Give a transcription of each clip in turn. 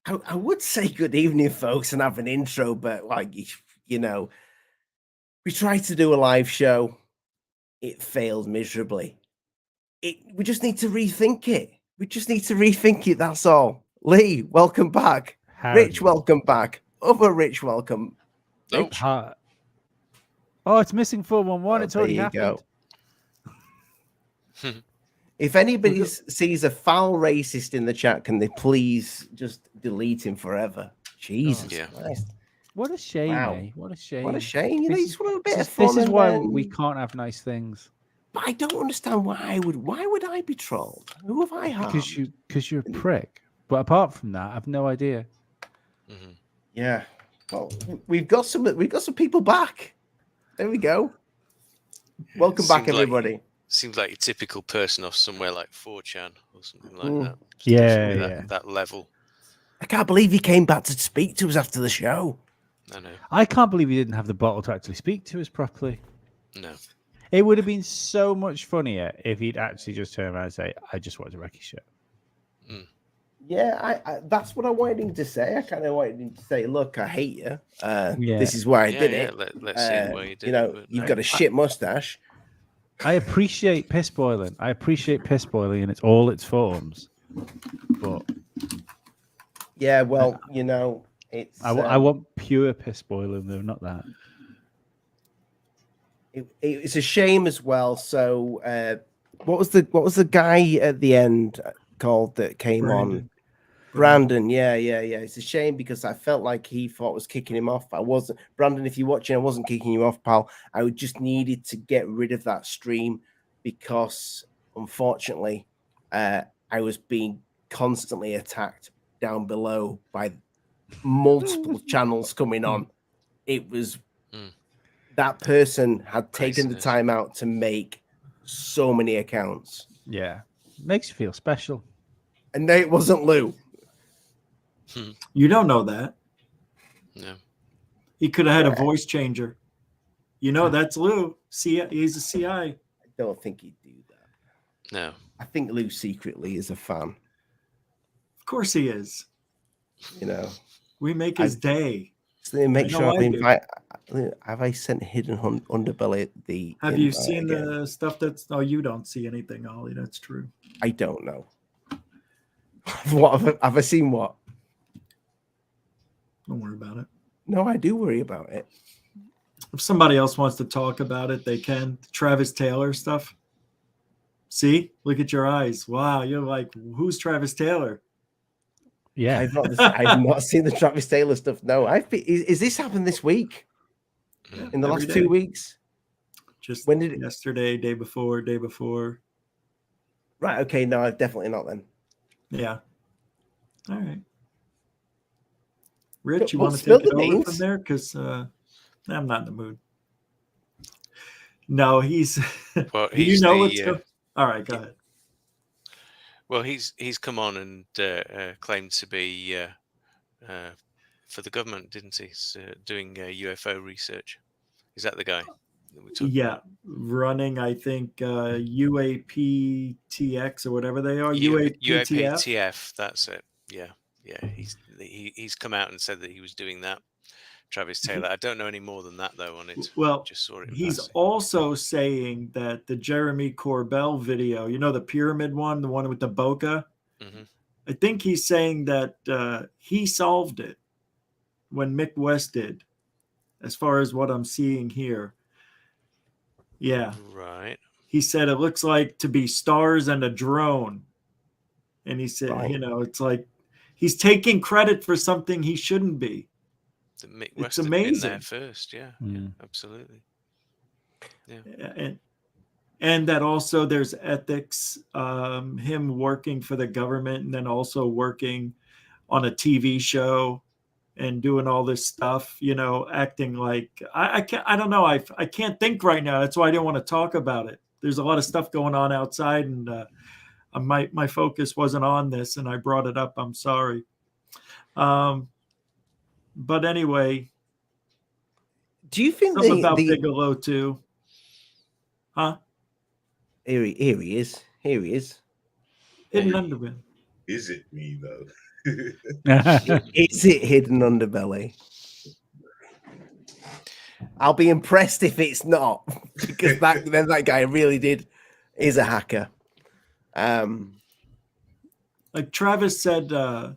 I would say good evening, folks, and have an intro, but like you know, we tried to do a live show. It failed miserably. We just need to rethink it. We just need to rethink it. That's all. Lee, welcome back. Rich, welcome back. Other Rich, welcome. Rich. Oh, it's missing 411. It's already happened. If anybody sees a foul racist in the chat, can they please just delete him forever? Jesus Christ. What a shame, eh? What a shame. What a shame. You know, This is why we can't have nice things. But I don't understand why would I be trolled? Who have I harmed? Because you're a prick. But apart from that, I've no idea. Mm-hmm. Yeah. Well, we've got some people back. There we go. Welcome back, everybody. Seems like your typical person off somewhere like 4chan or something like that. Yeah. That level. I can't believe he came back to speak to us after the show. I know. I can't believe he didn't have the bottle to actually speak to us properly. No. It would have been so much funnier if he'd actually just turn around and say, I just wanted to wreck your show. Mm. Yeah, I that's what I wanted him to say. I kind of wanted him to say, look, I hate you. This is why I did it. Let's see why you did it. You've got a shit mustache. I appreciate piss boiling. In all its forms. But yeah, well, it's I want pure piss boiling though, not that. It's a shame as well. So what was the guy at the end called that came on? Brandon, yeah. It's a shame because I felt like he thought I was kicking him off. I wasn't. Brandon, if you're watching, I wasn't kicking you off, pal. I just needed to get rid of that stream because, unfortunately, I was being constantly attacked down below by multiple channels coming on. It was that person had taken the time out to make so many accounts. Yeah, makes you feel special. And it wasn't Lou. You don't know that. No. He could have had a voice changer. That's Lou. He's a CI. I don't think he'd do that. No. I think Lou secretly is a fan. Of course he is. We make his day. So make sure I invite. Have I sent Hidden Underbelly the? Have you seen the stuff that's? Oh, you don't see anything, Ollie. That's true. I don't know. What have I seen? What? Don't worry about it. No, I do worry about it. If somebody else wants to talk about it, they can. Travis Taylor stuff. See, look at your eyes. Wow, you're like, who's Travis Taylor? Yeah, I've not seen the Travis Taylor stuff. No, is this happened this week? In the last 2 weeks? Just when did it? Yesterday, day before. Right. Okay. No, definitely not then. Yeah. All right. Rich, you want to take it over from there? Because I'm not in the mood. No, he's. Well, he's what's going? All right, go ahead. Well, he's come on and claimed to be for the government, didn't he? Doing UFO research. Is that the guy? Yeah, running. I think UAPTX or whatever they are. UAPTF. That's it. Yeah. He's come out and said that he was doing that. Travis Taylor. I don't know any more than that though on it. Well, just saw it. He's also saying that the Jeremy Corbell video, the pyramid one, the one with the bokeh. Mm-hmm. I think he's saying that he solved it when Mick West did, as far as what I'm seeing here. Yeah. Right. He said it looks like to be stars and a drone. And he said, it's like he's taking credit for something he shouldn't be. It's amazing. Been there first, yeah, absolutely. Yeah, and that also there's ethics. Him working for the government and then also working on a TV show and doing all this stuff. Acting like I can't. I don't know. I can't think right now. That's why I didn't want to talk about it. There's a lot of stuff going on outside, and my focus wasn't on this, and I brought it up. I'm sorry. But anyway, do you think something about Bigelow too? Huh? Here he is. Hidden Underbelly. Is it me though? Is it Hidden Underbelly? I'll be impressed if it's not, because that guy really is a hacker. Like Travis said a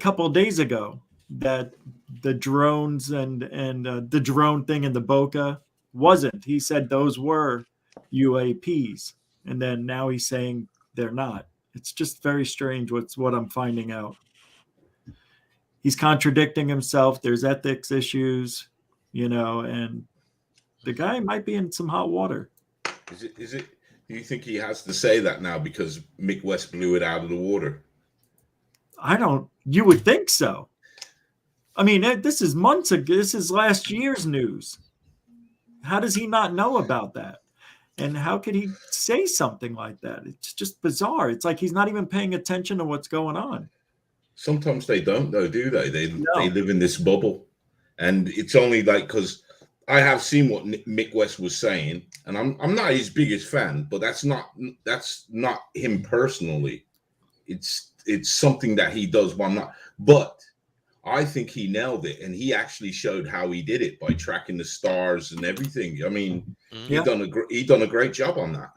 couple of days ago that the drones and the drone thing in the Boca wasn't. He said those were UAPs, and then now he's saying they're not. It's just very strange what I'm finding out. He's contradicting himself. There's ethics issues, and the guy might be in some hot water. Is it? Do you think he has to say that now because Mick West blew it out of the water? You would think so. I mean, this is months ago. This is last year's news. How does he not know about that? And how could he say something like that? It's just bizarre. It's like he's not even paying attention to what's going on. Sometimes they don't, though, do they? They live in this bubble. And it's only like because I have seen what Mick West was saying, and I'm not his biggest fan, but that's not him personally. It's something that he does, but I think he nailed it, and he actually showed how he did it by tracking the stars and everything. I mean, he done a great job on that.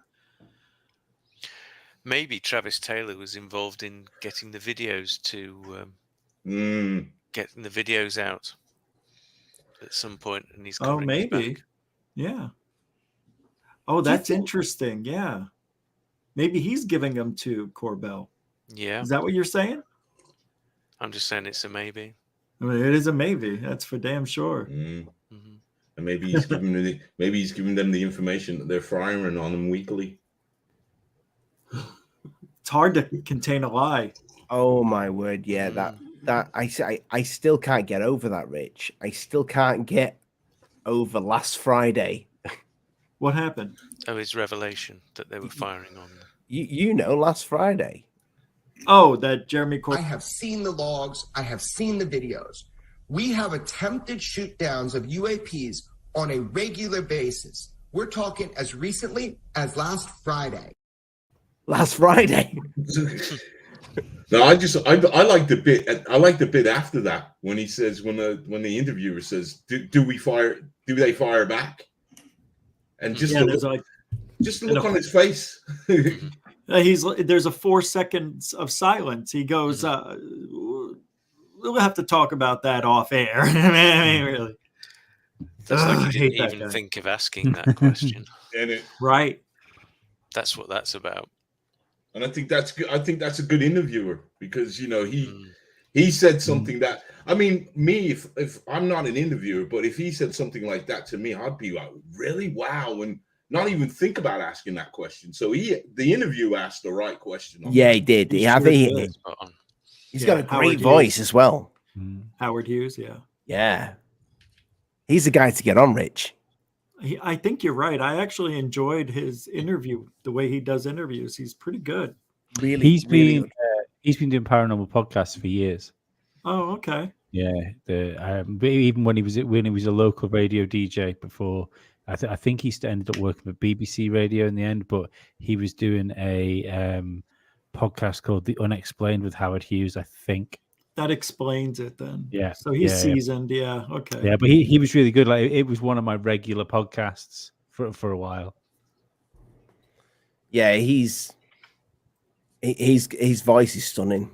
Maybe Travis Taylor was involved in getting the videos getting the videos out at some point, and he's coming maybe back. Yeah. Oh, that's interesting. Yeah, maybe he's giving them to Cobra Bell. Yeah, is that what you're saying? I'm just saying it's a maybe. I mean, it is a maybe. That's for damn sure. Mm-hmm. And maybe he's giving them the information that they're firing on them weekly. It's hard to contain a lie. Oh my word! Yeah, that I still can't get over that, Rich. I still can't get over last Friday. What happened? Oh, his revelation that they were firing on. Last Friday. Oh, that Jeremy Corbyn. I have seen the logs. I have seen the videos. We have attempted shoot downs of UAPs on a regular basis. We're talking as recently as last Friday. Last Friday. No, I like the bit. I like the bit after that when he says when the interviewer says, "Do we fire? Do they fire back?" And just the look on his face. There's a 4 seconds of silence. He goes, "We'll have to talk about that off air." I mean, really. That's like he didn't even think of asking that question. Right. That's what that's about. And I think that's good. I think that's a good interviewer because he said something that, I mean, me, if I'm not an interviewer, but if he said something like that to me, I'd be like, really? Wow. And not even think about asking that question. So the interview asked the right question. Yeah, he did. He's got a great voice as well. Howard Hughes, yeah. Yeah. He's the guy to get on, Rich. I think you're right. I actually enjoyed his interview, the way he does interviews. He's pretty good. Really, he's been doing paranormal podcasts for years. Oh, okay. Yeah, even when he was a local radio DJ before, I think he ended up working with BBC Radio in the end. But he was doing a podcast called The Unexplained with Howard Hughes, I think. That explains it then. Yeah. So he's seasoned. Yeah. Okay. Yeah, but he was really good. Like it was one of my regular podcasts for a while. Yeah, his voice is stunning.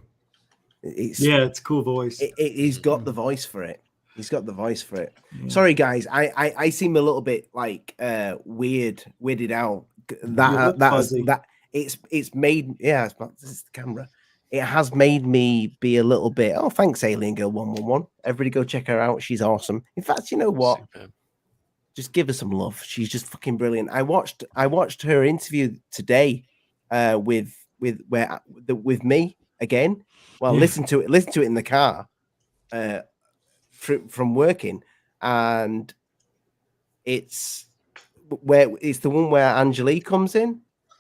It's a cool voice. He's got the voice for it. He's got the voice for it. Yeah. Sorry, guys. I seem a little bit like weirded out. That it's made. Yeah, this is the camera. It has made me be a little bit. Oh, thanks, Alien Girl 111. Everybody go check her out. She's awesome. In fact, you know what? Superb. Just give her some love. She's just fucking brilliant. I watched her interview today with me again. Well, listen to it in the car from working, and it's the one where Angelique comes in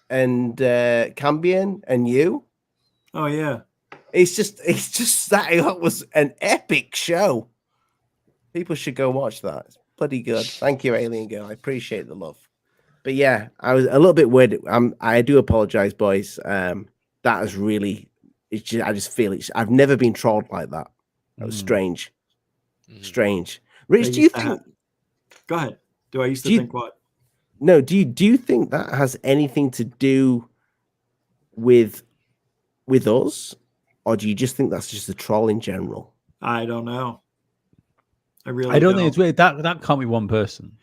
and Cambion and you. Oh yeah, it's just that was an epic show. People should go watch that. It's bloody good. Thank you, Alien Girl. I appreciate the love. But yeah, I was a little bit weird. I do apologize, boys. That has really It's just, I just feel it's. I've never been trolled like that. That was strange. Strange. Rich, do you think? Go ahead. Do I used to think what? No. Do you think that has anything to do with us, or do you just think that's just a troll in general? I don't know. I don't think it's weird. That can't be one person.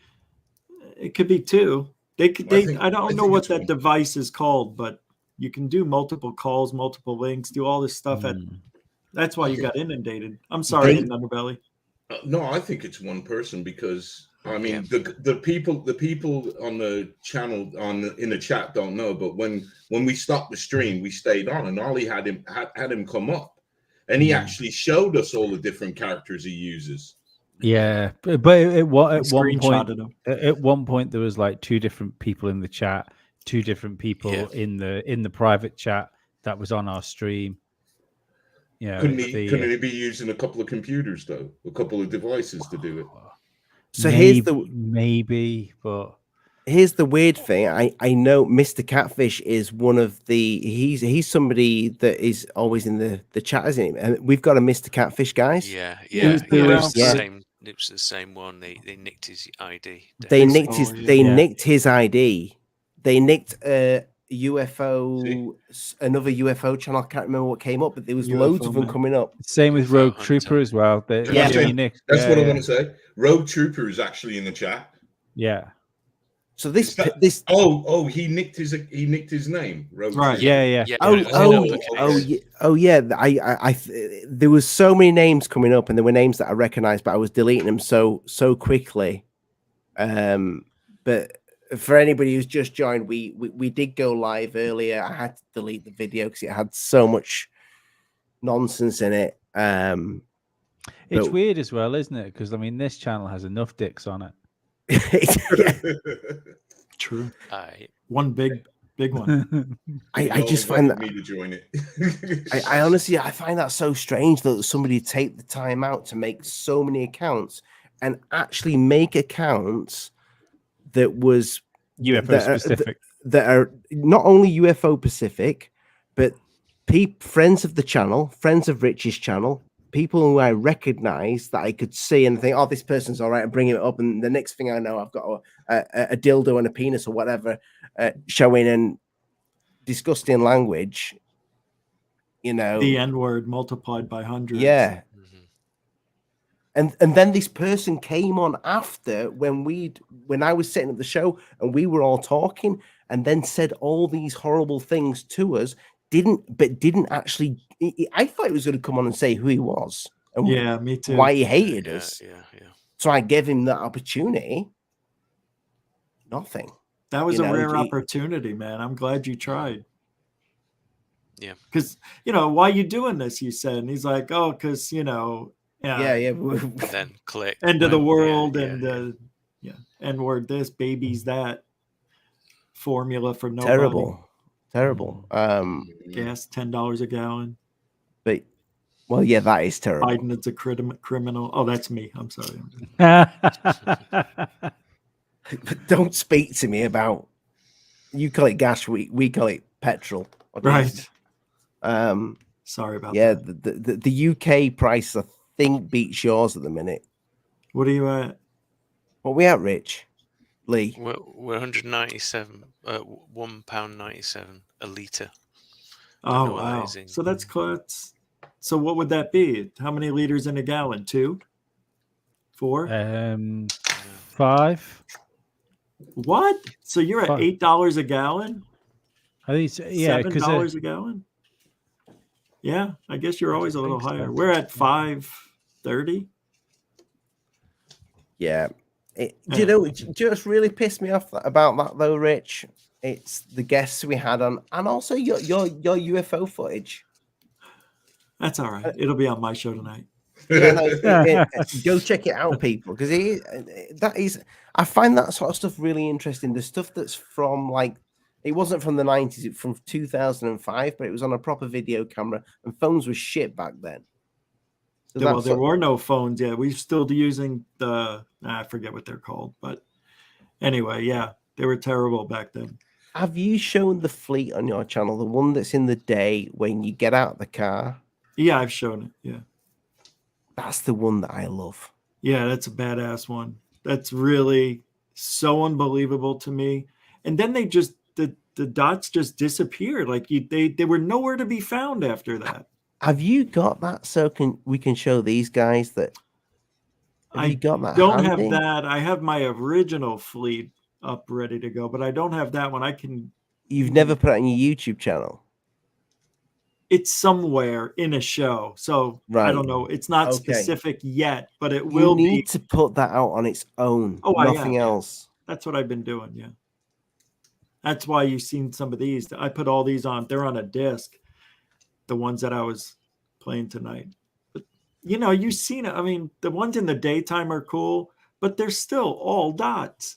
It could be two. I don't know what that device is called, but you can do multiple calls, multiple links, do all this stuff. That's why you got inundated. I'm sorry, Hidden Underbelly. No, I think it's one person because I mean the people on the channel in the chat don't know, but when we stopped the stream, we stayed on, and Ollie had him come up, and he actually showed us all the different characters he uses. Yeah, but at one point there was like two different people in the chat, two different people in the private chat that was on our stream. Yeah, couldn't he be using a couple of computers though, a couple of devices to do it? So maybe here's the weird thing. I know Mr. Catfish is one of the he's somebody that is always in the chat, isn't he? And we've got a Mr. Catfish, guys. Yeah. It was the same one. They nicked his ID. They nicked his ID. They nicked UFO, another UFO channel. I can't remember what came up, but there was loads of them coming up. Same with Rogue Trooper as well. That's what I want to say. Rogue Trooper is actually in the chat. Yeah. So this he nicked his name. Rogue right. Trooper. Yeah. Yeah. I there was so many names coming up, and there were names that I recognized, but I was deleting them so quickly. But for anybody who's just joined, we did go live earlier. I had to delete the video because it had so much nonsense in it. It's weird as well, isn't it? Because I mean, this channel has enough dicks on it. True. One big one. I just find that me to join it. I honestly find that so strange that somebody take the time out to make so many accounts and actually make accounts that was UFO specific, that are not only UFO specific, but friends of the channel, friends of Rich's channel, people who I recognize that I could see and think, oh, this person's all right, and bring it up, and the next thing I know, I've got a dildo and a penis or whatever showing in disgusting language. You know, the N-word multiplied by hundreds. Yeah. And then this person came on after when I was setting up the show and we were all talking, and then said all these horrible things to us. Didn't actually. I thought he was going to come on and say who he was. And me too. Why he hated us. Yeah. So I gave him that opportunity. Nothing. That was a rare opportunity, man. I'm glad you tried. Yeah. Because why are you doing this? You said, and he's like, oh, because Yeah. Then click. End of the world and N-word this, babies that. Formula for nobody. Terrible. Gas $10 a gallon. But that is terrible. Biden is a criminal. Oh, that's me. I'm sorry. Don't speak to me about. You call it gas. We call it petrol. Right. Sorry about that. The UK price I think beats yours at the minute. What are you at? What are we at, Rich? Lee? We're 197. £1.97 a litre. Oh wow! So that's close. So what would that be? How many liters in a gallon? 2? 4? 5. What? So you're at $8 a gallon? I think $7 a gallon. Yeah, I guess you're always a little higher. We're at $5.30. Yeah. Do you know? It just really pissed me off about that though, Rich. It's the guests we had on, and also your UFO footage. That's all right. It'll be on my show tonight. Go check it out, people, because I find that sort of stuff really interesting. The stuff that's from it wasn't from the 90s, it's from 2005, but it was on a proper video camera, and phones were shit back then. So there were no phones yet. We're still using I forget what they're called, but anyway, yeah, they were terrible back then. Have you shown the fleet on your channel, the one that's in the day when you get out of the car? Yeah, I've shown it. Yeah. That's the one that I love. Yeah, that's a badass one. That's really so unbelievable to me. And then they just the dots just disappeared. Like they were nowhere to be found after that. Have you got that so we can show these guys that? Have you got that? Don't handy? have that. I have my original fleet up ready to go, but I don't have that one. I can. You've never put it on your YouTube channel? It's somewhere in a show, so I don't know. It's not specific yet, but it will be. You need to put that out on its own. Oh, nothing else. That's what I've been doing. Yeah, that's why you've seen some of these. I put all these on. They're on a disc. The ones that I was playing tonight, but you've seen it. I mean, the ones in the daytime are cool, but they're still all dots.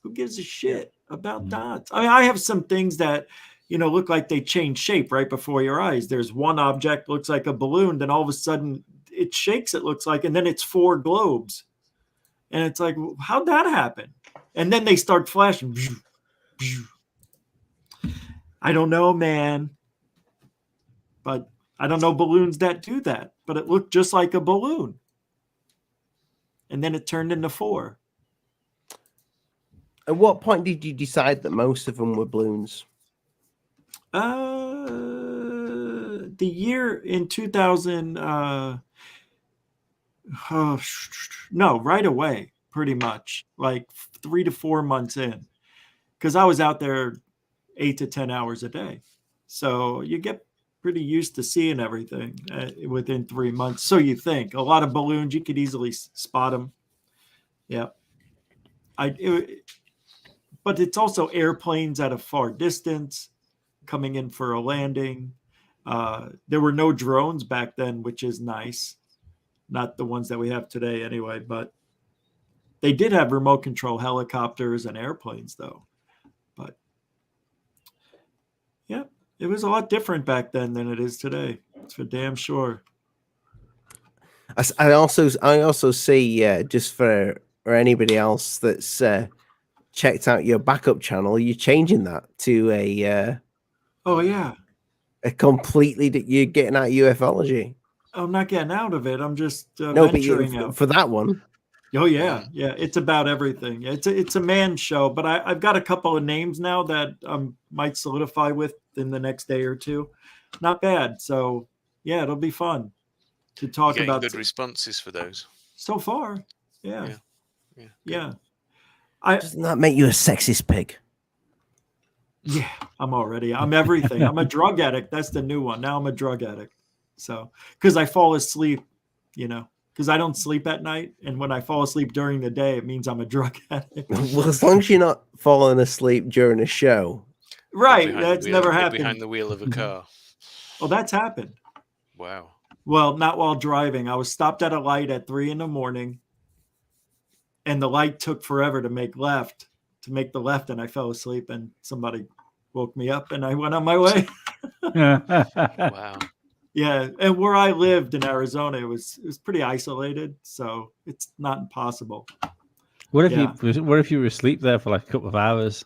Who gives a shit about dots? I mean, I have some things that. Look like they change shape right before your eyes. There's one object looks like a balloon, then all of a sudden it shakes, it looks like, and then it's 4 globes. And it's like, how'd that happen? And then they start flashing. I don't know, man. But I don't know balloons that do that. But it looked just like a balloon. And then it turned into 4. At what point did you decide that most of them were balloons? The year in 2000, no, right away, pretty much, like 3 to 4 months in, because I was out there 8 to 10 hours a day. So you get pretty used to seeing everything within 3 months. So you think a lot of balloons, you could easily spot them. Yeah. But it's also airplanes at a far distance coming in for a landing. There were no drones back then, which is nice. Not the ones that we have today anyway, but they did have remote control helicopters and airplanes though. But yeah, it was a lot different back then than it is today. It's for damn sure. I also see, just for anybody else that's checked out your backup channel, you're changing that to a completely that you're getting out of ufology. I'm not getting out of it. I'm just no, venturing but out. For that one. Oh yeah, yeah. It's about everything. It's a man show, but I've got a couple of names now that I might solidify with in the next day or two. Not bad. So yeah, it'll be fun to talk about. Good responses for those so far. Yeah. Doesn't that make you a sexist pig? Yeah, I'm everything. I'm a drug addict. That's the new one. Now I'm a drug addict. So, because I fall asleep, because I don't sleep at night. And when I fall asleep during the day, it means I'm a drug addict. Well, as long as you're not falling asleep during a show. Right. That's never happened. Behind the wheel of a car. Oh, that's happened. Wow. Well, not while driving. I was stopped at a light at 3 a.m. and the light took forever to make the left, and I fell asleep, and somebody woke me up, and I went on my way. Wow. Yeah, and where I lived in Arizona, it was pretty isolated, so it's not impossible. What if you were asleep there for like a couple of hours,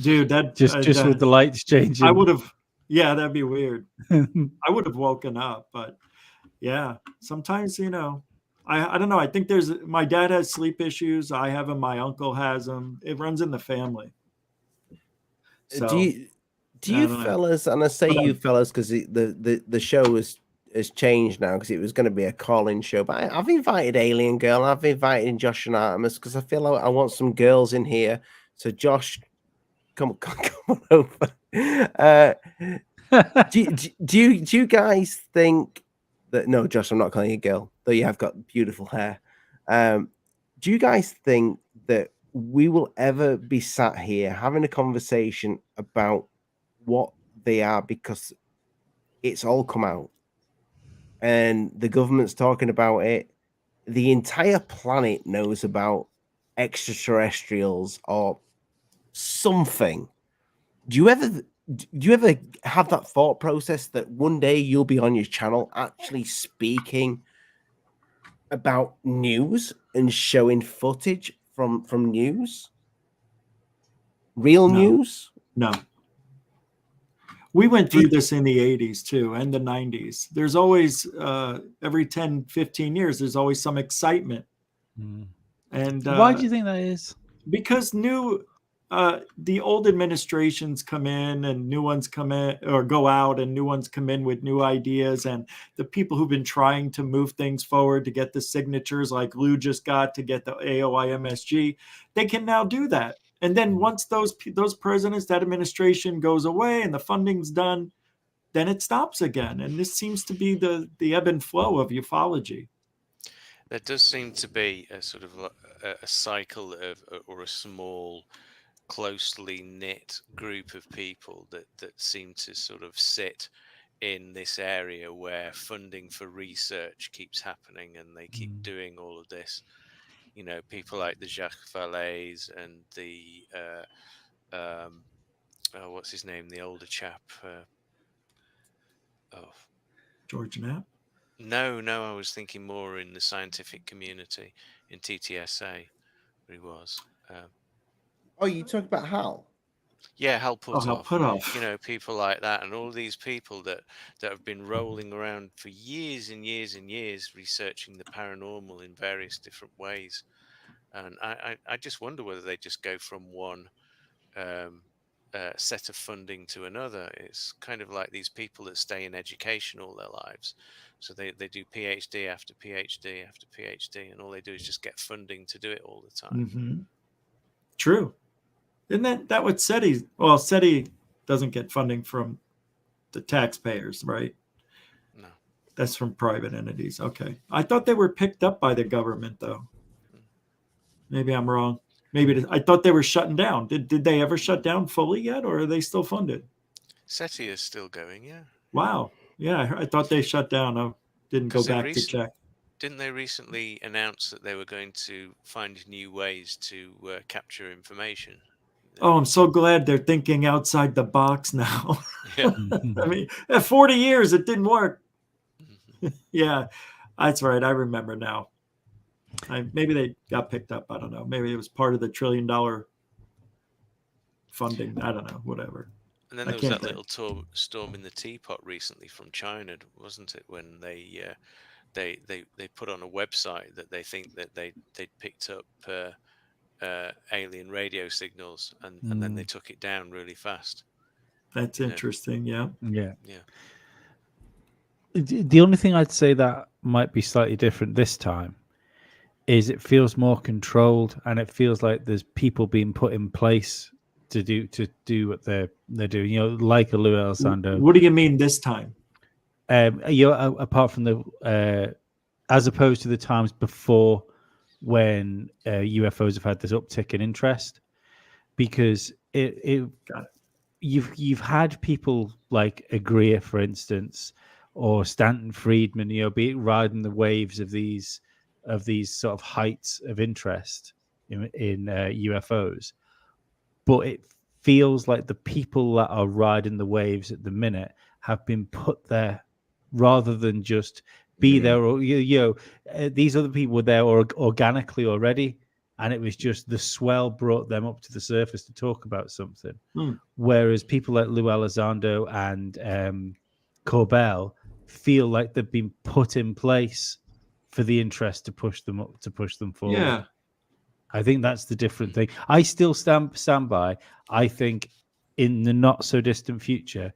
dude? That just with the lights changing. I would have. Yeah, that'd be weird. I would have woken up, but yeah, sometimes I don't know. I think my dad has sleep issues. I have them. My uncle has them. It runs in the family. So, do you fellas, and I say you fellas because the show has changed now because it was going to be a call-in show, but I've invited Alien Girl, I've invited Josh and Artemis because I feel like I want some girls in here. So Josh, come on over. Do you guys think that? No, Josh, I'm not calling you a girl, though you have got beautiful hair. Do you guys think that we will ever be sat here having a conversation about what they are, because it's all come out and the government's talking about it? The entire planet knows about extraterrestrials or something. Do you ever have that thought process that one day you'll be on your channel actually speaking about news and showing footage from news? Real news? No. We went through this in the 80s too, and the 90s. There's always, every 10, 15 years, there's always some excitement. And why do you think that is? Because the old administrations come in and new ones come in, or go out and new ones come in with new ideas. And the people who've been trying to move things forward to get the signatures, like Lou just got to get the AOIMSG, they can now do that. And then once those presidents, that administration goes away and the funding's done, then it stops again. And this seems to be the ebb and flow of ufology. There does seem to be a sort of a cycle of, or a small, closely knit group of people that seem to sort of sit in this area where funding for research keeps happening, and they keep doing all of this. You know, people like the Jacques Valets and the what's his name, the older chap. George Knapp? No, I was thinking more in the scientific community in TTSA. Where he was. Oh, you talk about Hal? Yeah, Hal Puthoff. You know, people like that, and all these people that have been rolling around for years and years and years, researching the paranormal in various different ways. And I just wonder whether they just go from one set of funding to another. It's kind of like these people that stay in education all their lives. So they do PhD after PhD after PhD, and all they do is just get funding to do it all the time. Mm-hmm. True. Isn't that what SETI? Well, SETI doesn't get funding from the taxpayers, right? No. That's from private entities. Okay. I thought they were picked up by the government, though. Maybe I'm wrong. Maybe I thought they were shutting down. Did they ever shut down fully yet, or are they still funded? SETI is still going, yeah. Wow. Yeah, I thought they shut down. I didn't go back to check. Didn't they recently announce that they were going to find new ways to capture information? Oh, I'm so glad they're thinking outside the box now. Yeah. I mean, at 40 years, it didn't work. Yeah, that's right. I remember now. Maybe they got picked up. I don't know. Maybe it was part of the $1 trillion funding. I don't know. Whatever. And then there was that little storm in the teapot recently from China, wasn't it? When they put on a website that they think that they'd picked up alien radio signals, and then they took it down really fast. That's interesting. Yeah. The only thing I'd say that might be slightly different this time is it feels more controlled, and it feels like there's people being put in place to do what they're doing. You know, like a Lou Elizondo. What do you mean this time? Apart from the as opposed to the times before, when UFOs have had this uptick in interest, because you've had people like Agria, for instance, or Stanton Friedman, you know, be riding the waves of these sort of heights of interest in UFOs. But it feels like the people that are riding the waves at the minute have been put there rather than just be there. Or these other people were there organically already, and it was just the swell brought them up to the surface to talk about something. Whereas people like Lou Elizondo and Cobra Bell feel like they've been put in place for the interest to push them up, to push them forward. Yeah. I think that's the different thing. I still stand by. I think in the not so distant future,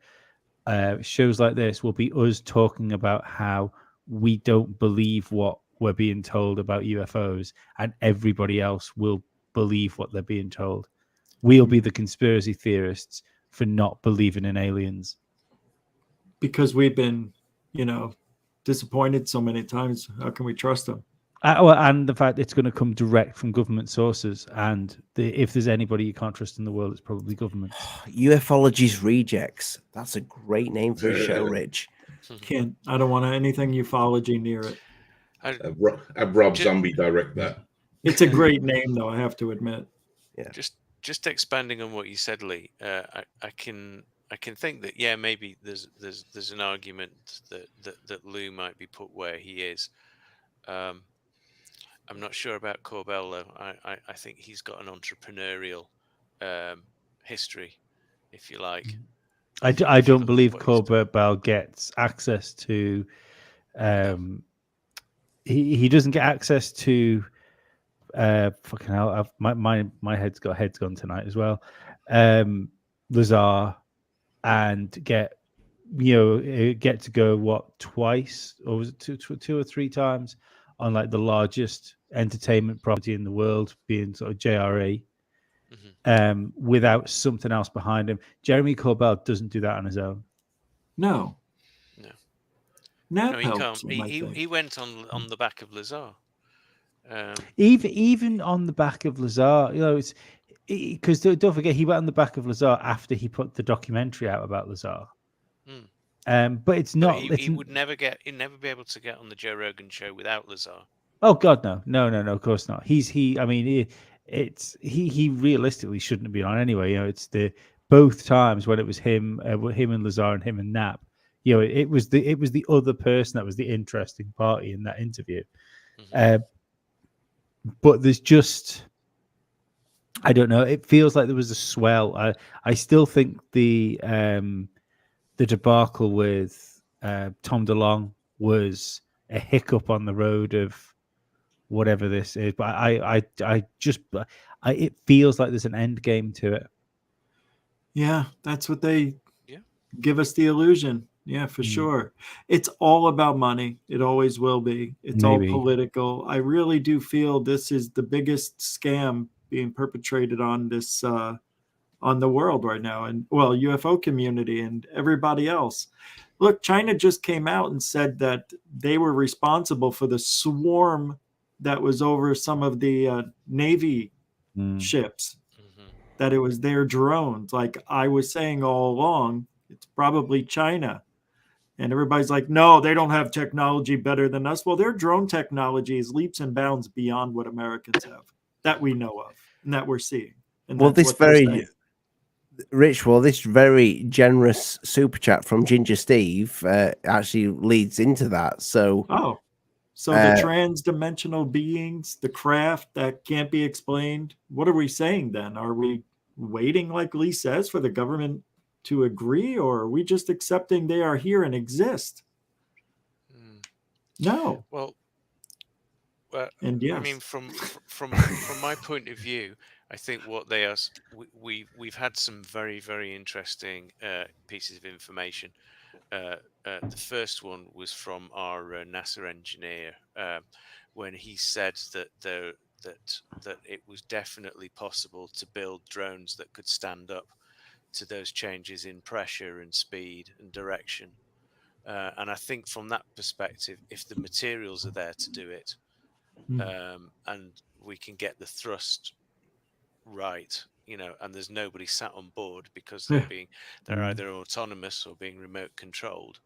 shows like this will be us talking about how we don't believe what we're being told about UFOs, and everybody else will believe what they're being told. We'll be the conspiracy theorists for not believing in aliens. Because we've been, disappointed so many times. How can we trust them? And the fact it's going to come direct from government sources, and if there's anybody you can't trust in the world, it's probably government. Ufology's Rejects. That's a great name for a show, Rich. I don't want anything ufology near it. Have Rob Zombie direct that. It's a great name, though, I have to admit. Yeah. Just expanding on what you said, Lee. I can think that maybe there's an argument that Lou might be put where he is. I'm not sure about Cobra Bell, though. I think he's got an entrepreneurial history if you like. I don't believe Cobra Bell gets access to. He doesn't get access to. Fucking hell! My head's gone tonight as well. Lazar and get to go twice, or was it two or three times on like the largest entertainment property in the world, being sort of JRE. Without something else behind him. Jeremy Corbell doesn't do that on his own. No, he can't. He went on the back of Lazar. Even on the back of Lazar, it's because don't forget he went on the back of Lazar after he put the documentary out about Lazar. But it's not. He would never be able to get on the Joe Rogan show without Lazar. Oh God, no, of course not. He realistically shouldn't have been on anyway. It's the both times when it was him and Lazar and him and Knapp. It was the other person that was the interesting party in that interview. But there's just, I don't know. It feels like there was a swell. I still think the debacle with Tom DeLonge was a hiccup on the road of whatever this is. But it feels like there's an end game to it. Yeah, that's what they give us the illusion. Yeah, for sure. It's all about money. It always will be. It's all political. I really do feel this is the biggest scam being perpetrated on this on the world right now, and UFO community and everybody else. Look, China just came out and said that they were responsible for the swarm that was over some of the Navy ships, that it was their drones. Like I was saying all along, it's probably China. And everybody's like, no, they don't have technology better than us. Well, their drone technology is leaps and bounds beyond what Americans have, that we know of and that we're seeing. And this very generous super chat from Ginger Steve actually leads into that. So, the trans-dimensional beings, the craft that can't be explained. What are we saying then? Are we waiting, like Lee says, for the government to agree, or are we just accepting they are here and exist? No. Well, and yes. I mean, from my point of view, I think what they are, we've had some very, very interesting pieces of information. The first one was from our NASA engineer when he said that it was definitely possible to build drones that could stand up to those changes in pressure and speed and direction. And I think from that perspective, if the materials are there to do it, and we can get the thrust right, and there's nobody sat on board because they're either autonomous or being remote controlled,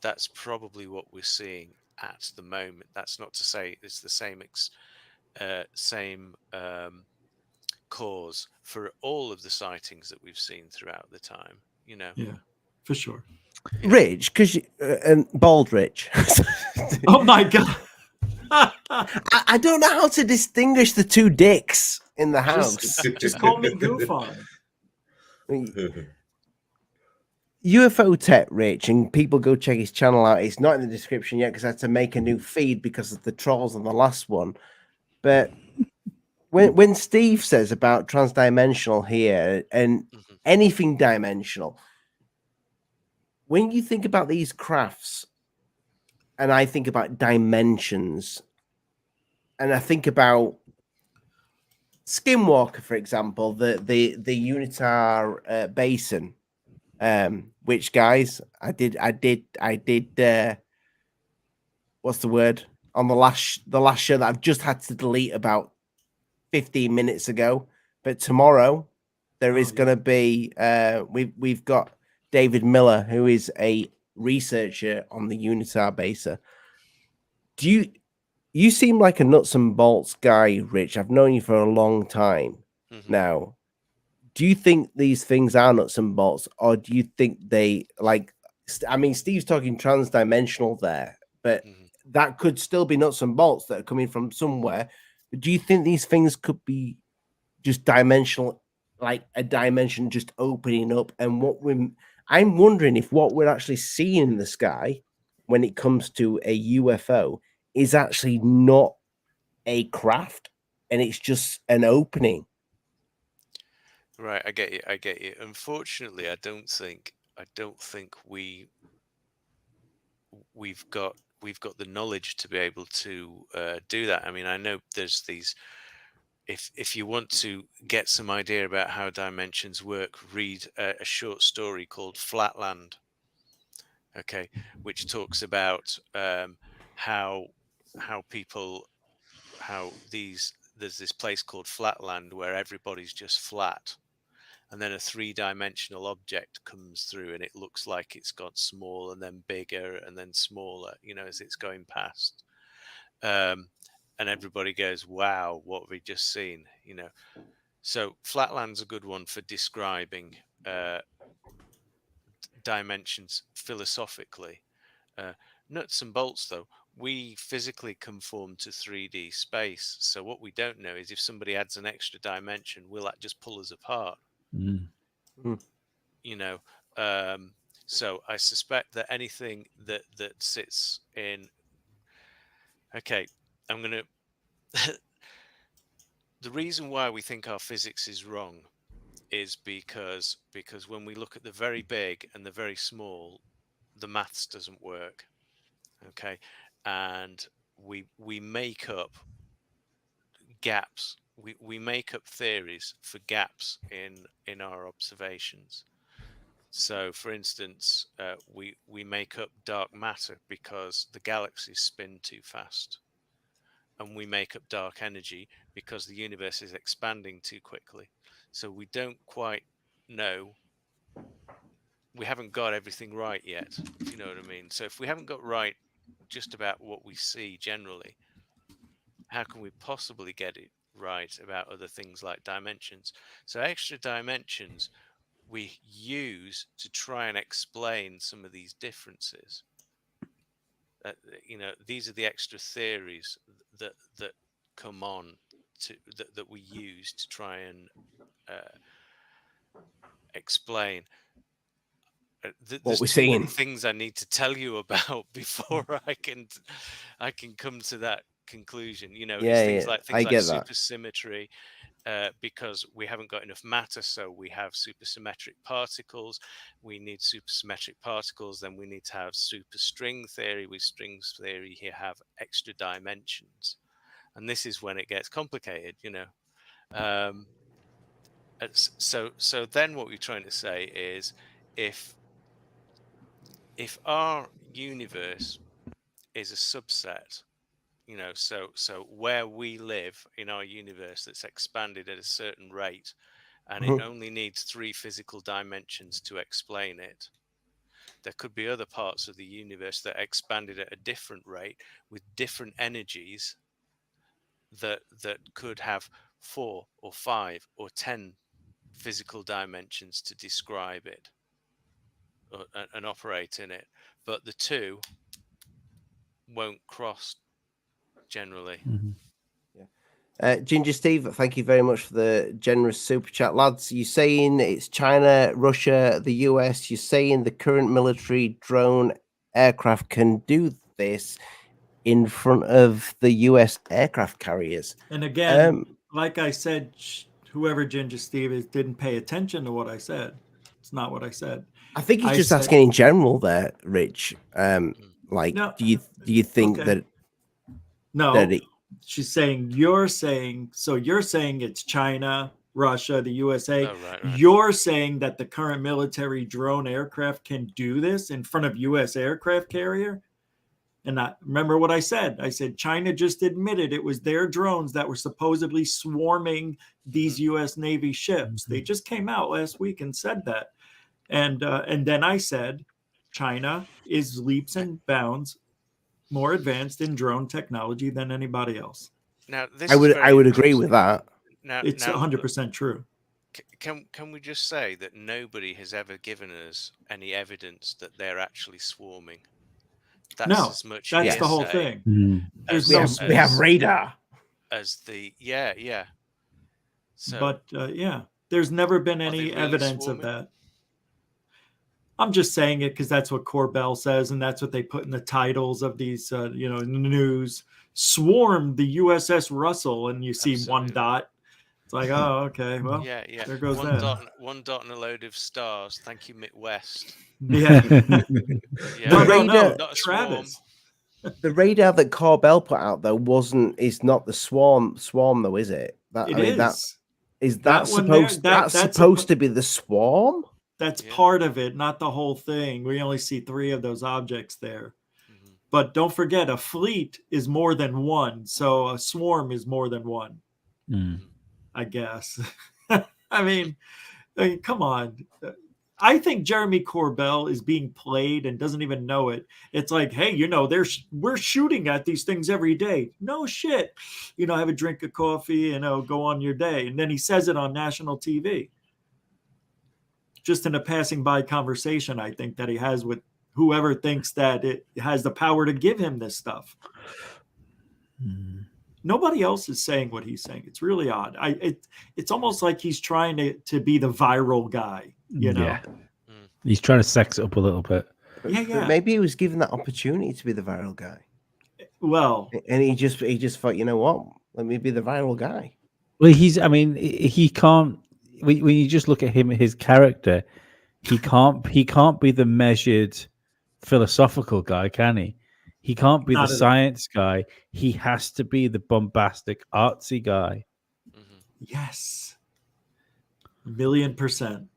that's probably what we're seeing at the moment. That's not to say it's the same cause for all of the sightings that we've seen throughout the time. Yeah, for sure. Rich, because bald Rich. Oh my God. I don't know how to distinguish the two dicks in the house. Just call me GUFON. UFOTech, Rich, and people go check his channel out. It's not in the description yet because I had to make a new feed because of the trolls on the last one. But when Steve says about transdimensional here and anything dimensional, when you think about these crafts, and I think about dimensions, and I think about Skinwalker, for example, the Unitar Basin, which, guys, I did what's the word on the last show that I've just had to delete about 15 minutes ago. But tomorrow there is going to be we've got David Miller, who is a researcher on the Unitar Basin. You seem like a nuts and bolts guy, Rich. I've known you for a long time now. Do you think these things are nuts and bolts, or do you think they I mean, Steve's talking transdimensional there, but that could still be nuts and bolts that are coming from somewhere. But do you think these things could be just dimensional, like a dimension just opening up, and I'm wondering if what we're actually seeing in the sky when it comes to a UFO is actually not a craft, and it's just an opening. Right, I get you. I get you. Unfortunately, I don't think we've got the knowledge to be able to do that. I mean, I know there's these. If you want to get some idea about how dimensions work, read a short story called Flatland. Okay, which talks about how there's this place called Flatland where everybody's just flat, and then a three-dimensional object comes through and it looks like it's got small and then bigger and then smaller, as it's going past, and everybody goes, wow, what have we just seen? So Flatland's a good one for describing dimensions philosophically. Nuts and bolts, though, we physically conform to 3D space. So what we don't know is if somebody adds an extra dimension, will that just pull us apart? So I suspect that anything that sits in. Okay, I'm gonna. The reason why we think our physics is wrong is because when we look at the very big and the very small, the maths doesn't work. Okay, and we make up gaps. We make up theories for gaps in our observations. So, for instance, we make up dark matter because the galaxies spin too fast, and we make up dark energy because the universe is expanding too quickly. So we don't quite know. We haven't got everything right yet, if you know what I mean. So if we haven't got right just about what we see generally, how can we possibly get it right about other things like dimensions? So extra dimensions we use to try and explain some of these differences. These are the extra theories that come on to that we use to try and explain. There's too many things I need to tell you about before I can come to that conclusion. It's things like supersymmetry, because we haven't got enough matter, so we have supersymmetric particles. We need supersymmetric particles, then we need to have superstring theory. With strings theory, you have extra dimensions, and this is when it gets complicated. So then what we're trying to say is if our universe is a subset, so where we live in our universe that's expanded at a certain rate, and it only needs 3 physical dimensions to explain it, there could be other parts of the universe that expanded at a different rate with different energies that could have 4 or 5 or 10 physical dimensions to describe it and operate in it, but the two won't cross generally. Ginger Steve, thank you very much for the generous super chat, lads. You're saying it's China, Russia, the US. You're saying the current military drone aircraft can do this in front of the US aircraft carriers. And again, like I said, whoever Ginger Steve is didn't pay attention to what I said. It's not what I said. I think he's just asking in general there, Rich. Do you think that? No, she's saying you're saying it's China, Russia, the USA. Oh, right. You're saying that the current military drone aircraft can do this in front of US aircraft carrier. And I remember what I said. I said China just admitted it was their drones that were supposedly swarming these US Navy ships. They just came out last week and said that. And then I said China is leaps and bounds more advanced in drone technology than anybody else. Now, I would agree with that. Now, it's 100% true. Can we just say that nobody has ever given us any evidence that they're actually swarming? That's as much. That's the whole thing. We have radar. As the yeah. So, but There's never been Are they any really evidence swarming? of that. I'm just saying it because that's what Cobra Bell says, and that's what they put in the titles of these, in the news. Swarm the USS Russell, and you see one Absolutely. dot. It's like, oh, okay, well, Yeah. there goes One that. dot and a load of stars. Thank you, Midwest. Yeah. Yeah. The no, radar- not a Travis. The radar that Cobra Bell put out though is not the swarm though, is it? It is. That one there, supposed that's supposed to be the swarm? That's Yeah. part of it, not the whole thing. We only see 3 of those objects there. Mhm. But don't forget, a fleet is more than one. So a swarm is more than one, I guess. I mean, come on. I think Jeremy Corbell is being played and doesn't even know it. It's like, hey, we're shooting at these things every day. No shit. Have a drink of coffee and go on your day. And then he says it on national TV. Just in a passing by conversation, I think, that he has with whoever thinks that it has the power to give him this stuff. Nobody else is saying what he's saying. It's really odd. It's almost like he's trying to be the viral guy, Yeah. He's trying to sex it up a little bit. Yeah. But maybe he was given that opportunity to be the viral guy. Well, And he just thought, you know what? Let me be the viral guy. Well, he can't. When you just look at him, his character, he can't be the measured, philosophical guy, can he? He can't be Not the at all. science guy. He has to be the bombastic, artsy guy. yes. 1,000,000%.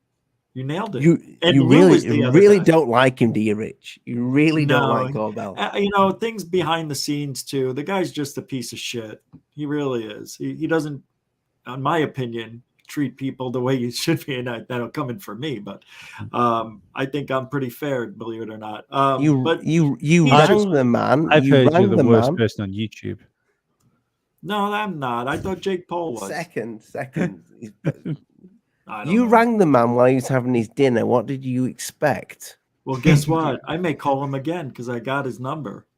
You nailed it. You Lou is the other really guy. don't like him, do you, Rich? You really don't No, like Cobra Bell. Things behind the scenes too. The guy's just a piece of shit. He really is. He doesn't, in my opinion, treat people the way you should be, and that'll come in for me. But I think I'm pretty fair, believe it or not. You he's rang the man. I've heard rang you're the worst man. person on YouTube. No, I'm not. I thought Jake Paul was. Second. I don't You know. rang the man while he was having his dinner. What did you expect? Well, guess what? I may call him again because I got his number.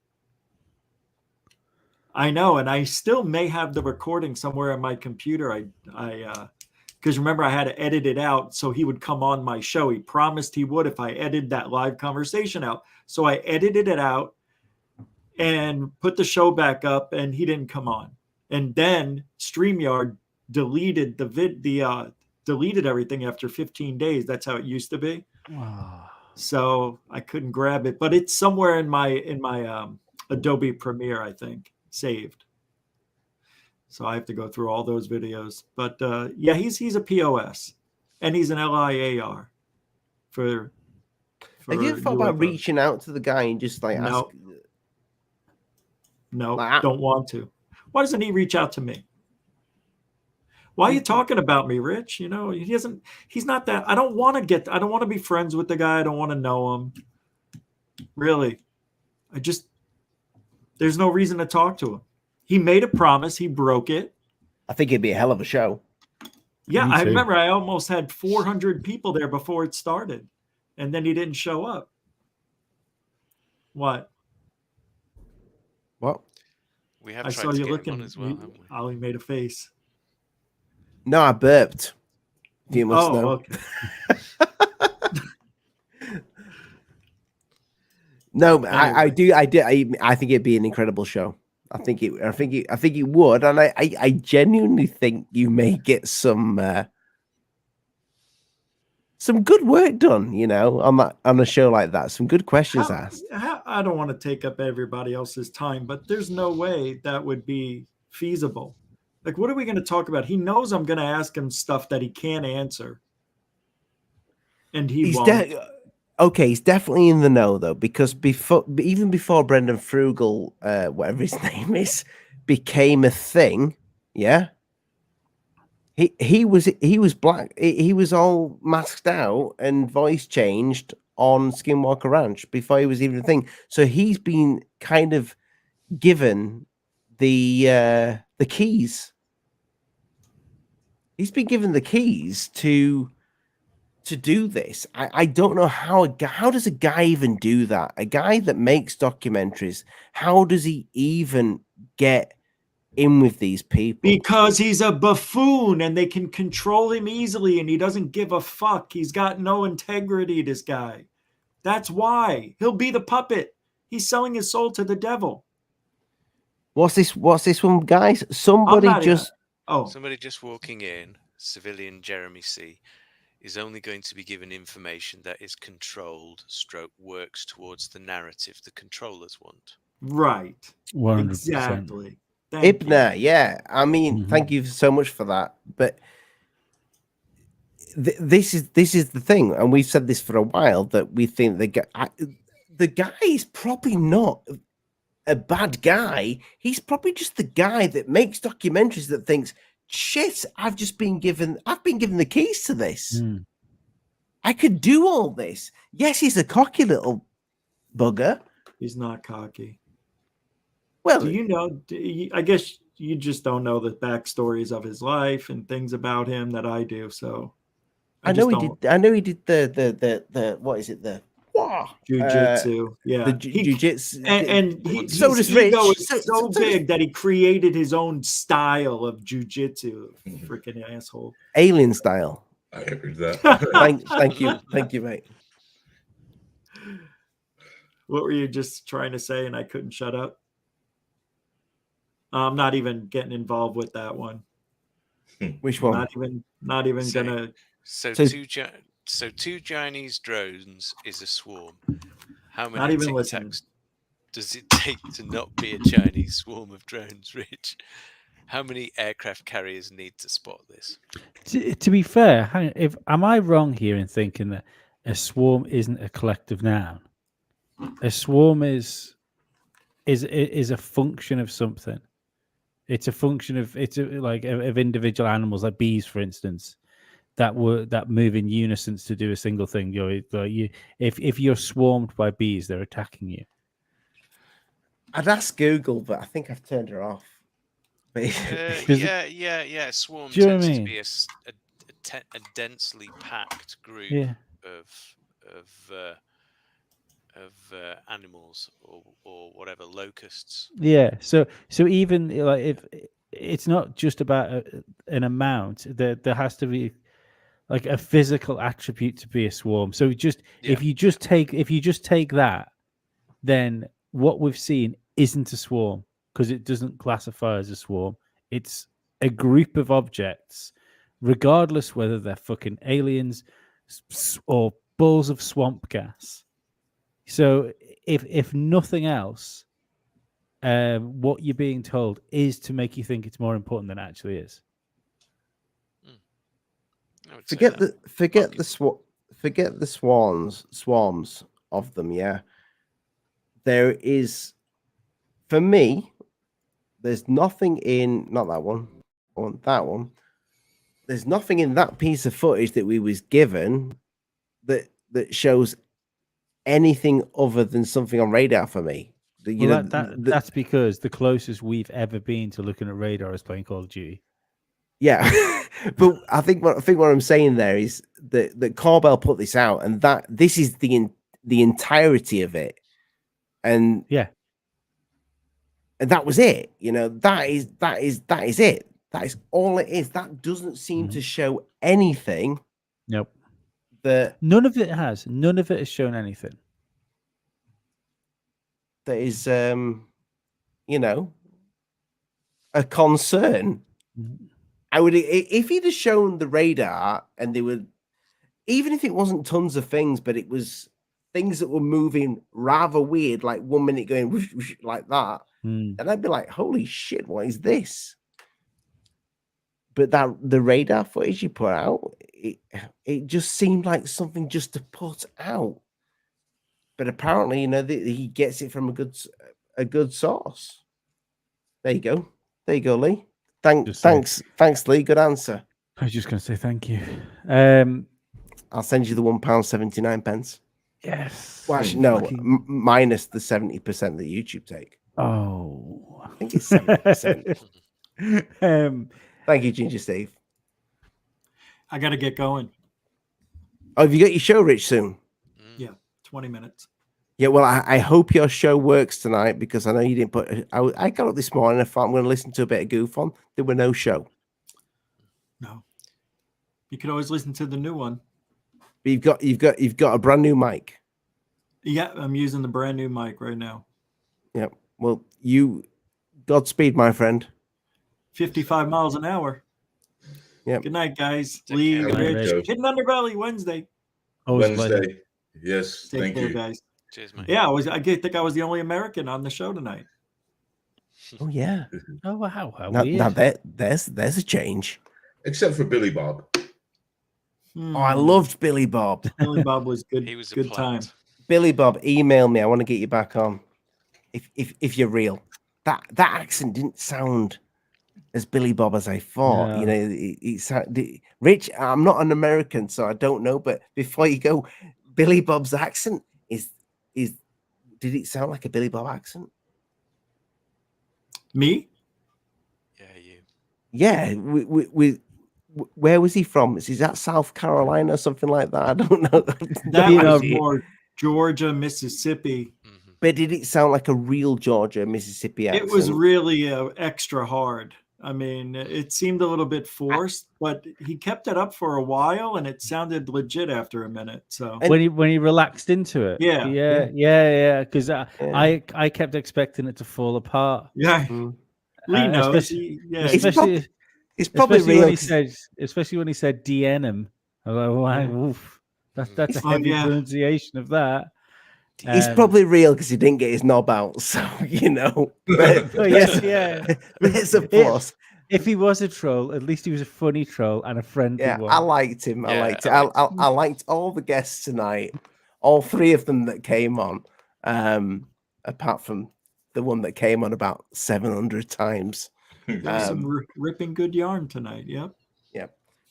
I know, and I still may have the recording somewhere on my computer. Because remember, I had to edit it out so he would come on my show. He promised he would if I edited that live conversation out. So I edited it out and put the show back up, and he didn't come on. And then StreamYard deleted deleted everything after 15 days. That's how it used to be. Wow. So I couldn't grab it, but it's somewhere in my Adobe Premiere, I think, saved. So I have to go through all those videos. But yeah, he's a POS, and he's an LIAR for Have you thought about reaching out to the guy and just like ask? No, Like, don't want to. Why doesn't he reach out to me? Why are you talking about me, Rich? He doesn't. He's not that. I don't want to be friends with the guy. I don't want to know him. Really, there's no reason to talk to him. He made a promise. He broke it. I think it'd be a hell of a show. Yeah, Me I too. remember I almost had 400 people there before it started, and then he didn't show up. What? What? We have I tried saw to you get him looking. on as well, haven't we? Ollie made a face. No, I burped. You must know. Okay. No, I do. I think it'd be an incredible show. I think it would, and I genuinely think you may get some good work done. On a show like that, some good questions asked. I don't want to take up everybody else's time, but there's no way that would be feasible. Like, what are we going to talk about? He knows I'm going to ask him stuff that he can't answer, and he won't. Okay, he's definitely in the know though, because even before Brendan Frugal, whatever his name is, became a thing, yeah. He was black. He was all masked out and voice changed on Skinwalker Ranch before he was even a thing. So he's been kind of given the keys. He's been given the keys to do this. I don't know how does a guy even do that? A guy that makes documentaries, how does he even get in with these people? Because he's a buffoon and they can control him easily and he doesn't give a fuck. He's got no integrity, this guy. That's why. He'll be the puppet. He's selling his soul to the devil. What's this one, guys? Somebody just walking in, civilian Jeremy C, is only going to be given information that is controlled / works towards the narrative the controllers want. Right. 100%. Exactly. Ibner, yeah. I mean, thank you so much for that. But this is the thing, and we've said this for a while, that we think the guy is probably not a bad guy. He's probably just the guy that makes documentaries that thinks, shit, I've been given the keys to this. I could do all this. Yes, he's a cocky little bugger. He's not cocky. Well, I guess you just don't know the backstories of his life and things about him that I do. So I know he did the what is it, the jiu-jitsu. The jiu-jitsu. And his ego is so big that he created his own style of jiu-jitsu. Freaking asshole. Alien style. I heard that. Thank you, mate. What were you just trying to say and I couldn't shut up? I'm not even getting involved with that one. Which one? Not even gonna. So two Chinese drones is a swarm. How many Tic Tacs does it take to not be a Chinese swarm of drones, Rich? How many aircraft carriers need to spot this? To be fair, am I wrong here in thinking that a swarm isn't a collective noun? A swarm is a function of something. It's a function of of individual animals, like bees, for instance, that move in unison to do a single thing. If you're swarmed by bees, they're attacking you. I'd ask Google, but I think I've turned her off. Yeah. Swarm tends to be a densely packed group of animals or whatever, locusts. Yeah. So even if it's not just about an amount, there has to be like a physical attribute to be a swarm. So if you just take that, then what we've seen isn't a swarm because it doesn't classify as a swarm. It's a group of objects, regardless whether they're fucking aliens or balls of swamp gas. So if nothing else, what you're being told is to make you think it's more important than it actually is. Forget the swarms of them. Yeah, there is, for me, there's nothing in that one. There's nothing in that piece of footage that we was given that shows anything other than something on radar for me. That's because the closest we've ever been to looking at radar is playing Call of Duty. Yeah, but I think what I'm saying there is that Cobra Bell put this out, and that this is the entirety of it, and and that was it. That is it. That is all it is. That doesn't seem to show anything. Nope. None of it has shown anything. That is, a concern. I would, if he'd have shown the radar and they would, even if it wasn't tons of things, but it was things that were moving rather weird, like 1 minute going whoosh, whoosh, like that, then I'd be like, holy shit, what is this? But the radar footage you put out, it just seemed like something just to put out. But apparently, he gets it from a good source. There you go, Lee. Thanks, Lee. Good answer. I was just going to say thank you. I'll send you the £1.79. Yes. Well, actually, no, minus the 70% that YouTube take. Oh, I think it's 70%. Thank you, Ginger Steve. I got to get going. Oh, have you got your show, Rich, soon? Yeah, 20 minutes. Yeah, well, I hope your show works tonight because I know you didn't put. I got up this morning. I thought I'm going to listen to a bit of GUFON. There were no show. No, you can always listen to the new one. But you've got a brand new mic. Yeah, I'm using the brand new mic right now. Yeah. Well, Godspeed, my friend. 55 miles an hour. Yeah. Good night, guys. Take Lee, care. Good night, Rich, Joe. Hidden Underbelly Wednesday. Always a pleasure. Wednesday. Yes, Take thank care, you. guys. Cheers, mate. Yeah, I think I was the only American on the show tonight. Oh yeah. Oh wow, how Now weird. there's a change. Except for Billy Bob. Oh, I loved Billy Bob. Billy Bob was good. He was a good time. plant. Billy Bob, email me. I want to get you back on. If you're real, that accent didn't sound as Billy Bob as I thought. No. You know, it sounded Rich. I'm not an American, so I don't know. But before you go, Billy Bob's accent is did it sound like a Billy Bob accent? Me? Yeah, you. Yeah, where was he from? Is that South Carolina or something like that? I don't know. That You was know, more Georgia, Mississippi. Mhm. But did it sound like a real Georgia, Mississippi accent? It was really extra hard. I mean, it seemed a little bit forced, but he kept it up for a while, and it sounded legit after a minute. So And- when he relaxed into it. Yeah. Because Yeah. I kept expecting it to fall apart. yeah, Mm. Lee knows. Especially, Yeah, It's especially, It's probably especially real. when he said, especially when he said DNM. I was like, wow, oof, that's a Oh, heavy yeah. pronunciation of that. It's probably real because he didn't get his knob out. So you know. Oh, yes, yeah. There's a plus. If he was a troll, at least he was a funny troll and a friendly Yeah, one. I liked him. I Yeah, liked it. I liked I liked all the guests tonight, all three of them that came on, apart from the one that came on about 700 times. There's some ripping good yarn tonight. Yep.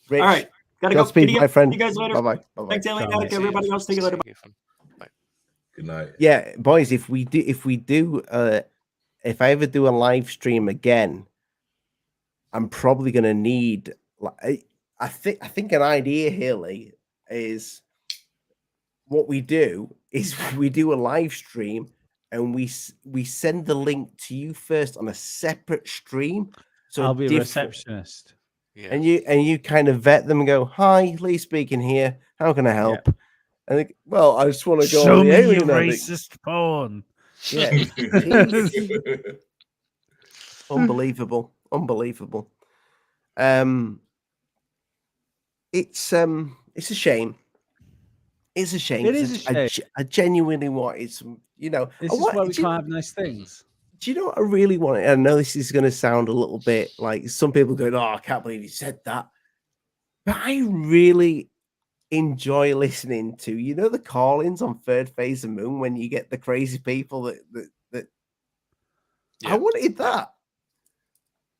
Rich, All right, gotta go. Godspeed, Giddy my up. friend. See you guys later. Bye bye. Thanks, Ellie. Bye. Everybody else, take it later. See you, fun. Bye. Good night. Yeah, boys. If we do, if I ever do a live stream again, I'm probably going to need. I think an idea here, Lee, is what we do is we do a live stream and we send the link to you first on a separate stream. So I'll be a different- receptionist. Yeah. and you kind of vet them and go, "Hi, Lee speaking here. How can I help?" And they, well, I just want to go Show on the me your alien addict." racist porn. Yeah, jeez. Unbelievable. It's a shame. It's a shame. It is a 'cause shame. I genuinely wanted some, This is why we can't have nice things. Do you know what I really want? I know this is going to sound a little bit like some people going, "Oh, I can't believe you said that," but I really enjoy listening to the call-ins on Third Phase of Moon when you get the crazy people that Yeah. I wanted that.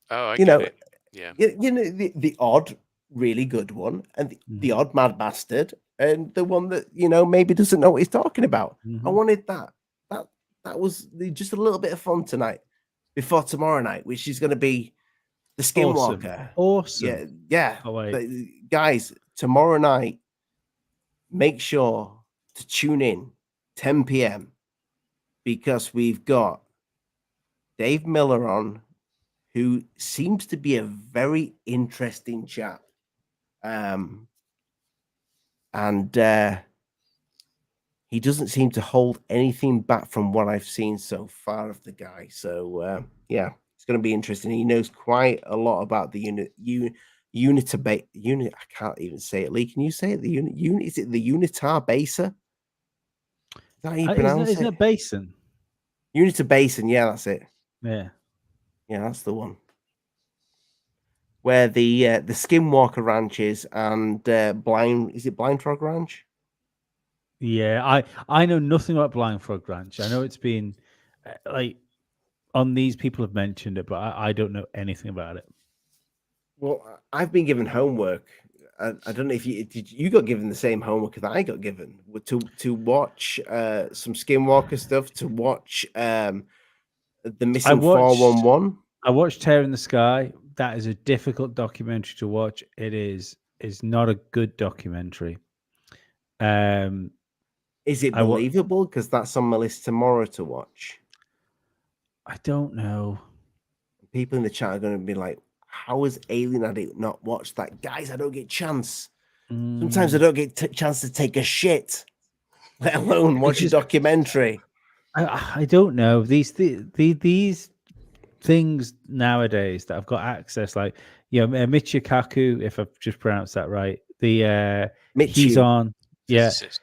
Oh, I you get know, it. Yeah. the odd really good one and the Mhm. odd mad bastard and the one that maybe doesn't know what he's talking about. I Mhm. wanted that. That was just a little bit of fun tonight before tomorrow night, which is going to be the Skinwalker. Awesome. Yeah. Oh, wait. But, guys, tomorrow night, make sure to tune in 10 p.m. because we've got Dave Miller on, who seems to be a very interesting chap. And he doesn't seem to hold anything back from what I've seen so far of the guy. So yeah, it's going to be interesting. He knows quite a lot about the unit. I can't even say it. Lee, can you say it? The unit. Is it the Unitar Baser? Is that how you pronounce Isn't it? it Basin? Unitar Basin. Yeah, that's it. Yeah. Yeah, that's the one. Where the Skinwalker Ranch is and Blind Frog Ranch? Yeah, I know nothing about Blind Frog Ranch. I know it's been on these people have mentioned it, but I don't know anything about it. Well, I've been given homework. I don't know if you got given the same homework that I got given to watch some Skinwalker stuff, to watch the Missing 411. I watched Tear in the Sky. That is a difficult documentary to watch. It is not a good documentary. Is it believable? Because that's on my list tomorrow to watch. I don't know. People in the chat are going to be like, how has Alien Addict not watched that? Guys, I don't get chance. Sometimes I don't get chance to take a shit, let alone watch a documentary. I don't know. These things nowadays that I've got access, like, Michio Kaku, if I've just pronounced that right. He's on. Physicist,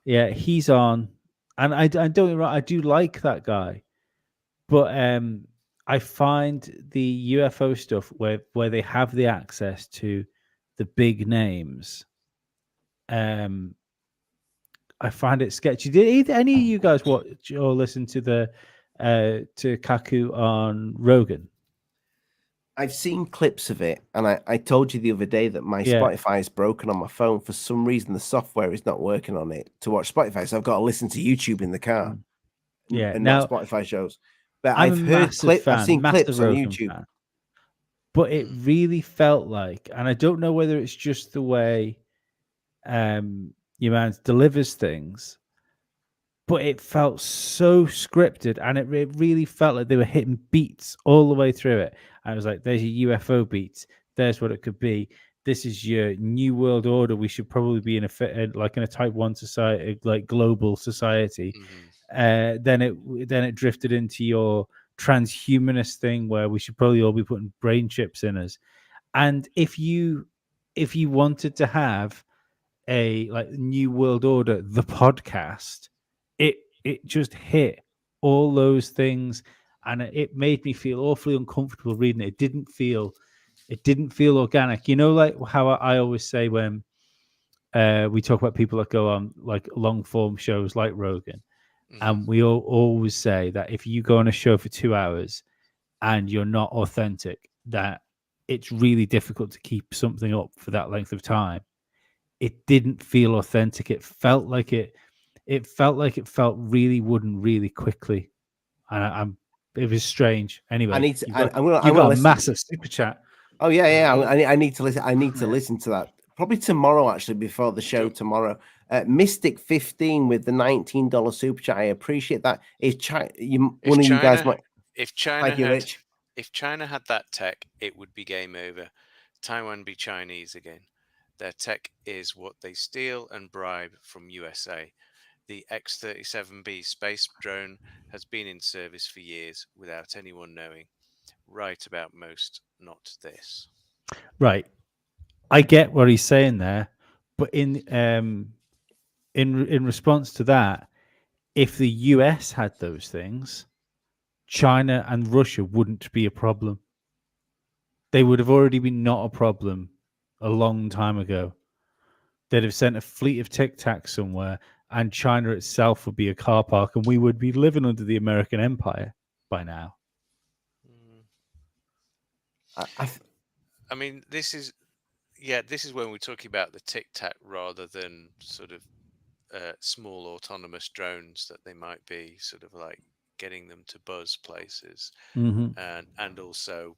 yeah, he's on. And I don't get me wrong, I do like that guy. But I find the UFO stuff where they have the access to the big names, I find it sketchy. Did any of you guys watch or listen to to Kaku on Rogan? I've seen clips of it, and I told you the other day that my Spotify is broken on my phone. For some reason, the software is not working on it to watch Spotify, so I've got to listen to YouTube in the car. And not Spotify shows. But I've heard clips. I've seen clips on YouTube. Fan. But it really felt like, and I don't know whether it's just the way your man delivers things, but it felt so scripted, and it really felt like they were hitting beats all the way through it. I was like, there's your UFO beats. There's what it could be. This is your new world order. We should probably be in a type 1 society, like global society. Mm-hmm. Then it drifted into your transhumanist thing where we should probably all be putting brain chips in us. And if you wanted to have a new world order, the podcast, it just hit all those things, and it made me feel awfully uncomfortable reading it. It didn't feel organic. Like how I always say when we talk about people that go on like long form shows like Rogan, and we always say that if you go on a show for 2 hours and you're not authentic, that it's really difficult to keep something up for that length of time. It didn't feel authentic. It felt like it felt really wooden really quickly, and it was strange. Anyway, I'm gonna a massive super chat. Oh yeah. I need to listen. I need to listen to that probably tomorrow, actually, before the show tomorrow. Mystic 15 with the $19 super chat. I appreciate that. If China had that tech, it would be game over. Taiwan be Chinese again. Their tech is what they steal and bribe from USA. The X-37B space drone has been in service for years without anyone knowing. Right about most, not this. Right. I get what he's saying there, but in response to that, if the US had those things, China and Russia wouldn't be a problem. They would have already been not a problem a long time ago. They'd have sent a fleet of Tic Tac somewhere, and China itself would be a car park, and we would be living under the American empire by now. I mean, this is when we're talking about the Tic Tac rather than sort of small autonomous drones that they might be sort of like getting them to buzz places, and also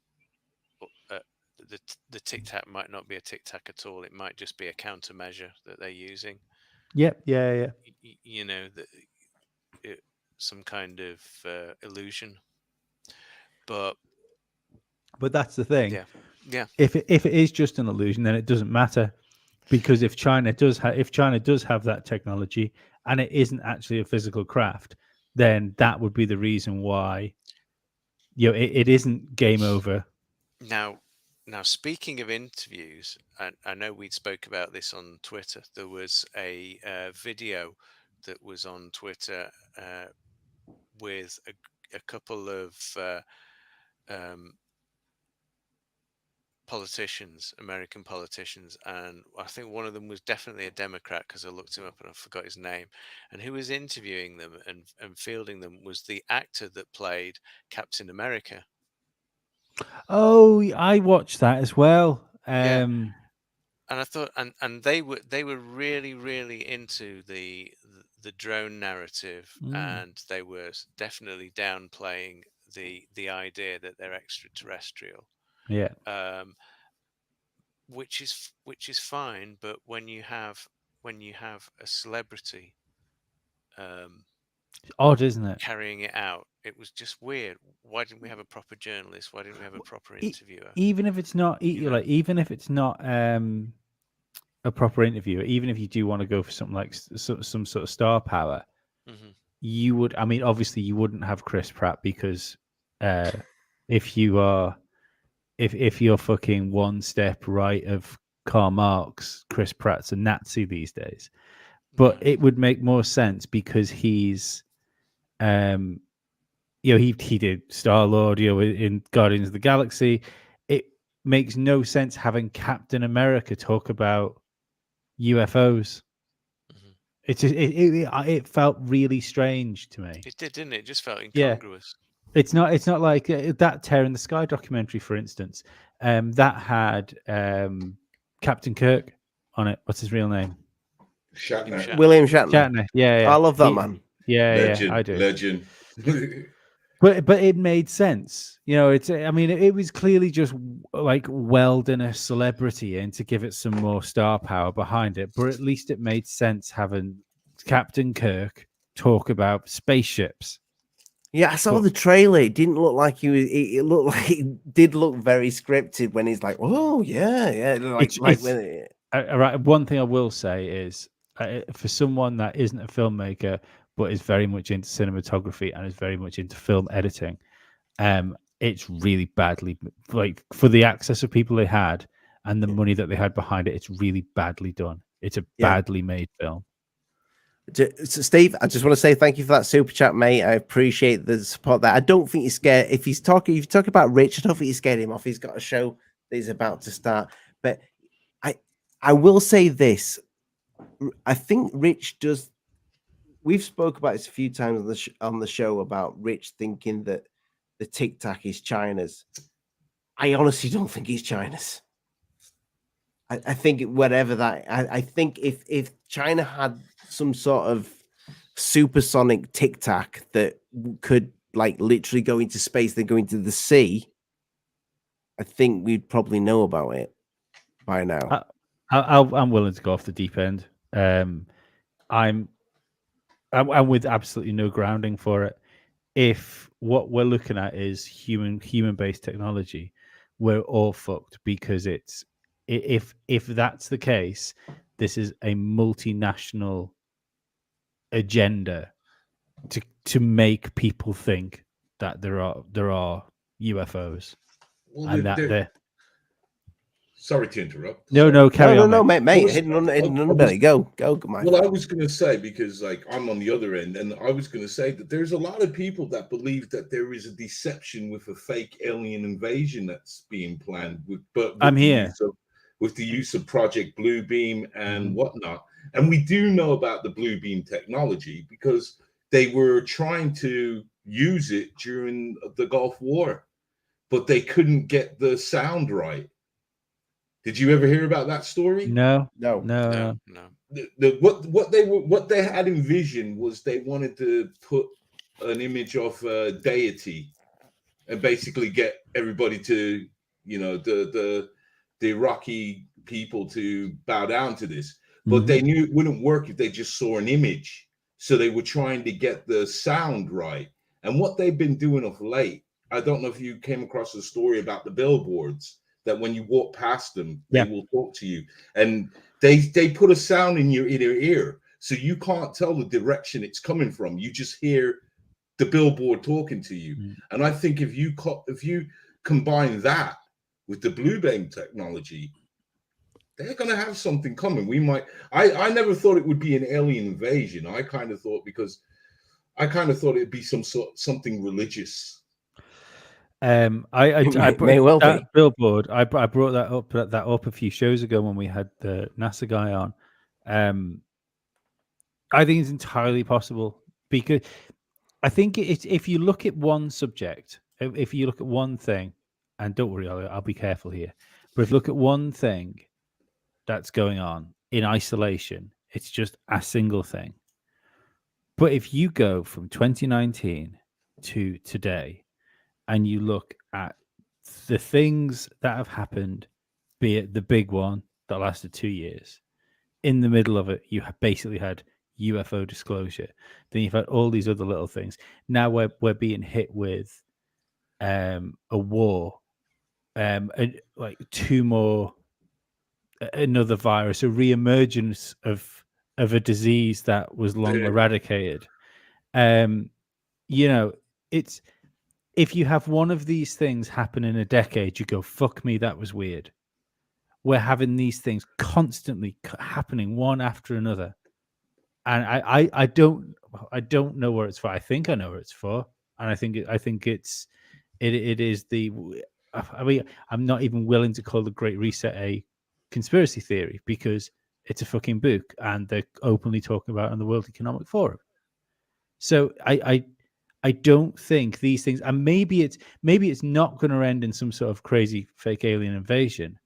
the Tic Tac might not be a Tic Tac at all. It might just be a countermeasure that they're using. Yep. Yeah. Some kind of illusion. But that's the thing. Yeah. If it is just an illusion, then it doesn't matter, because if China does have that technology and it isn't actually a physical craft, then that would be the reason why it isn't game over. Now, speaking of interviews, I know we spoke about this on Twitter. There was a video that was on Twitter with a couple of politicians, American politicians, and I think one of them was definitely a Democrat because I looked him up and I forgot his name. And who was interviewing them and fielding them was the actor that played Captain America. Oh, I watched that as well. And I thought, and they were really, really into the drone narrative, and they were definitely downplaying the idea that they're extraterrestrial. Yeah. Which is fine, but when you have a celebrity Odd, isn't it? carrying it out. It was just weird. Why didn't we have a proper journalist? Why didn't we have a proper interviewer? Even if it's not, You know? even if it's not a proper interviewer, even if you do want to go for something like some sort of star power, you would. I mean, obviously, you wouldn't have Chris Pratt because if you're fucking one step right of Karl Marx, Chris Pratt's a Nazi these days. But it would make more sense because he's, he did Star-Lord, in Guardians of the Galaxy. It makes no sense having Captain America talk about UFOs. It felt really strange to me. It did, didn't it? It just felt incongruous. It's not like that Tear in the Sky documentary, for instance. That had Captain Kirk on it. What's his real name? Shatner. William Shatner. Shatner. Yeah. I love that man. Legend, I do. Legend. But it made sense. It was clearly just like welding a celebrity in to give it some more star power behind it. But at least it made sense having Captain Kirk talk about spaceships. Yeah, I saw the trailer. It didn't look like he was. It looked like it did look very scripted when he's like, "Oh yeah." Right. One thing I will say is, for someone that isn't a filmmaker but is very much into cinematography and is very much into film editing, it's really badly, like, for the access of people they had and the money that they had behind it, it's really badly done. It's a badly made film. So Steve, I just want to say thank you for that super chat, mate. I appreciate the support there. I don't think he's scared. If you talk about Rich, I don't think he's scared him off. He's got a show that he's about to start. But I will say this. I think Rich does. We've spoke about this a few times on the show about Rich thinking that the Tic Tac is China's. I honestly don't think it's China's. I think whatever that. I think if China had some sort of supersonic Tic Tac that could like literally go into space, then go into the sea, I think we'd probably know about it by now. I'm willing to go off the deep end. I'm with absolutely no grounding for it. If what we're looking at is human-based technology, we're all fucked, because if that's the case, this is a multinational agenda to make people think that there are UFOs, and that they're. Sorry to interrupt. No, carry on. No, mate. Hidden Underbelly. Go, Mike. Well, I was going to say, because like I'm on the other end, and I was going to say that there's a lot of people that believe that there is a deception with a fake alien invasion that's being planned. I'm here. With the use of Project Bluebeam and whatnot. And we do know about the Bluebeam technology because they were trying to use it during the Gulf War, but they couldn't get the sound right. Did you ever hear about that story? No. What they had envisioned was they wanted to put an image of deity and basically get everybody to, the Iraqi people to bow down to this. But they knew it wouldn't work if they just saw an image. So they were trying to get the sound right. And what they've been doing of late, I don't know if you came across a story about the billboards, that when you walk past them, they will talk to you. And they put a sound in your ear, so you can't tell the direction it's coming from. You just hear the billboard talking to you. And I think if you combine that with the Bluebeam technology, they're going to have something coming. We might. I never thought it would be an alien invasion. I kind of thought it'd be something religious. I may well that be. billboard. I brought that up a few shows ago when we had the NASA guy on. I think it's entirely possible, because I think if you look at one subject, if you look at one thing, and don't worry, I'll be careful here, but if you look at one thing that's going on in isolation, it's just a single thing. But if you go from 2019 to today, and you look at the things that have happened, be it the big one that lasted 2 years, in the middle of it, you have basically had UFO disclosure. Then you've had all these other little things. Now we're being hit with a war, like two more, another virus, a reemergence of a disease that was long eradicated. You know, it's, if you have one of these things happen in a decade, you go, fuck me, that was weird. We're having these things constantly happening one after another. And I don't know where it's for. I think I know where it's for. And I think it is the, I mean, I'm not even willing to call the Great Reset a conspiracy theory, because it's a fucking book and they're openly talking about it on the World Economic Forum. So I don't think these things, and maybe it's not going to end in some sort of crazy fake alien invasion,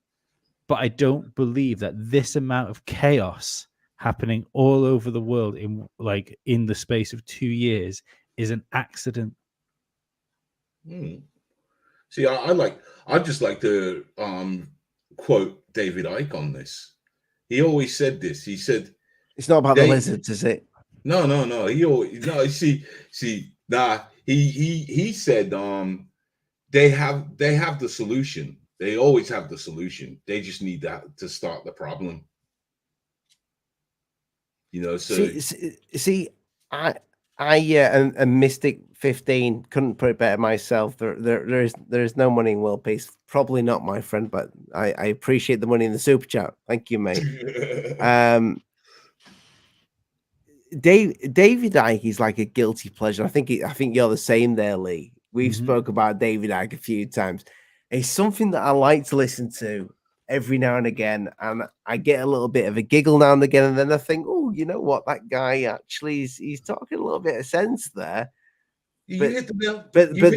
but I don't believe that this amount of chaos happening all over the world in the space of 2 years is an accident. See, I just like to quote David Icke on this. He always said this. He said, "It's not about the lizards, is it?" No. He always, no. See, nah. He said, they have the solution. They always have the solution. They just need that to start the problem. You know. So see, I and Mystic 15 couldn't put it better myself. There is no money in world peace. Probably not, my friend, but I appreciate the money in the super chat. Thank you, mate. David Icke is like a guilty pleasure. I think you're the same there, Lee. We've spoke about David Icke a few times. It's something that I like to listen to every now and again, and I get a little bit of a giggle now and again, and then I think, oh, you know what, that guy actually he's talking a little bit of sense there. But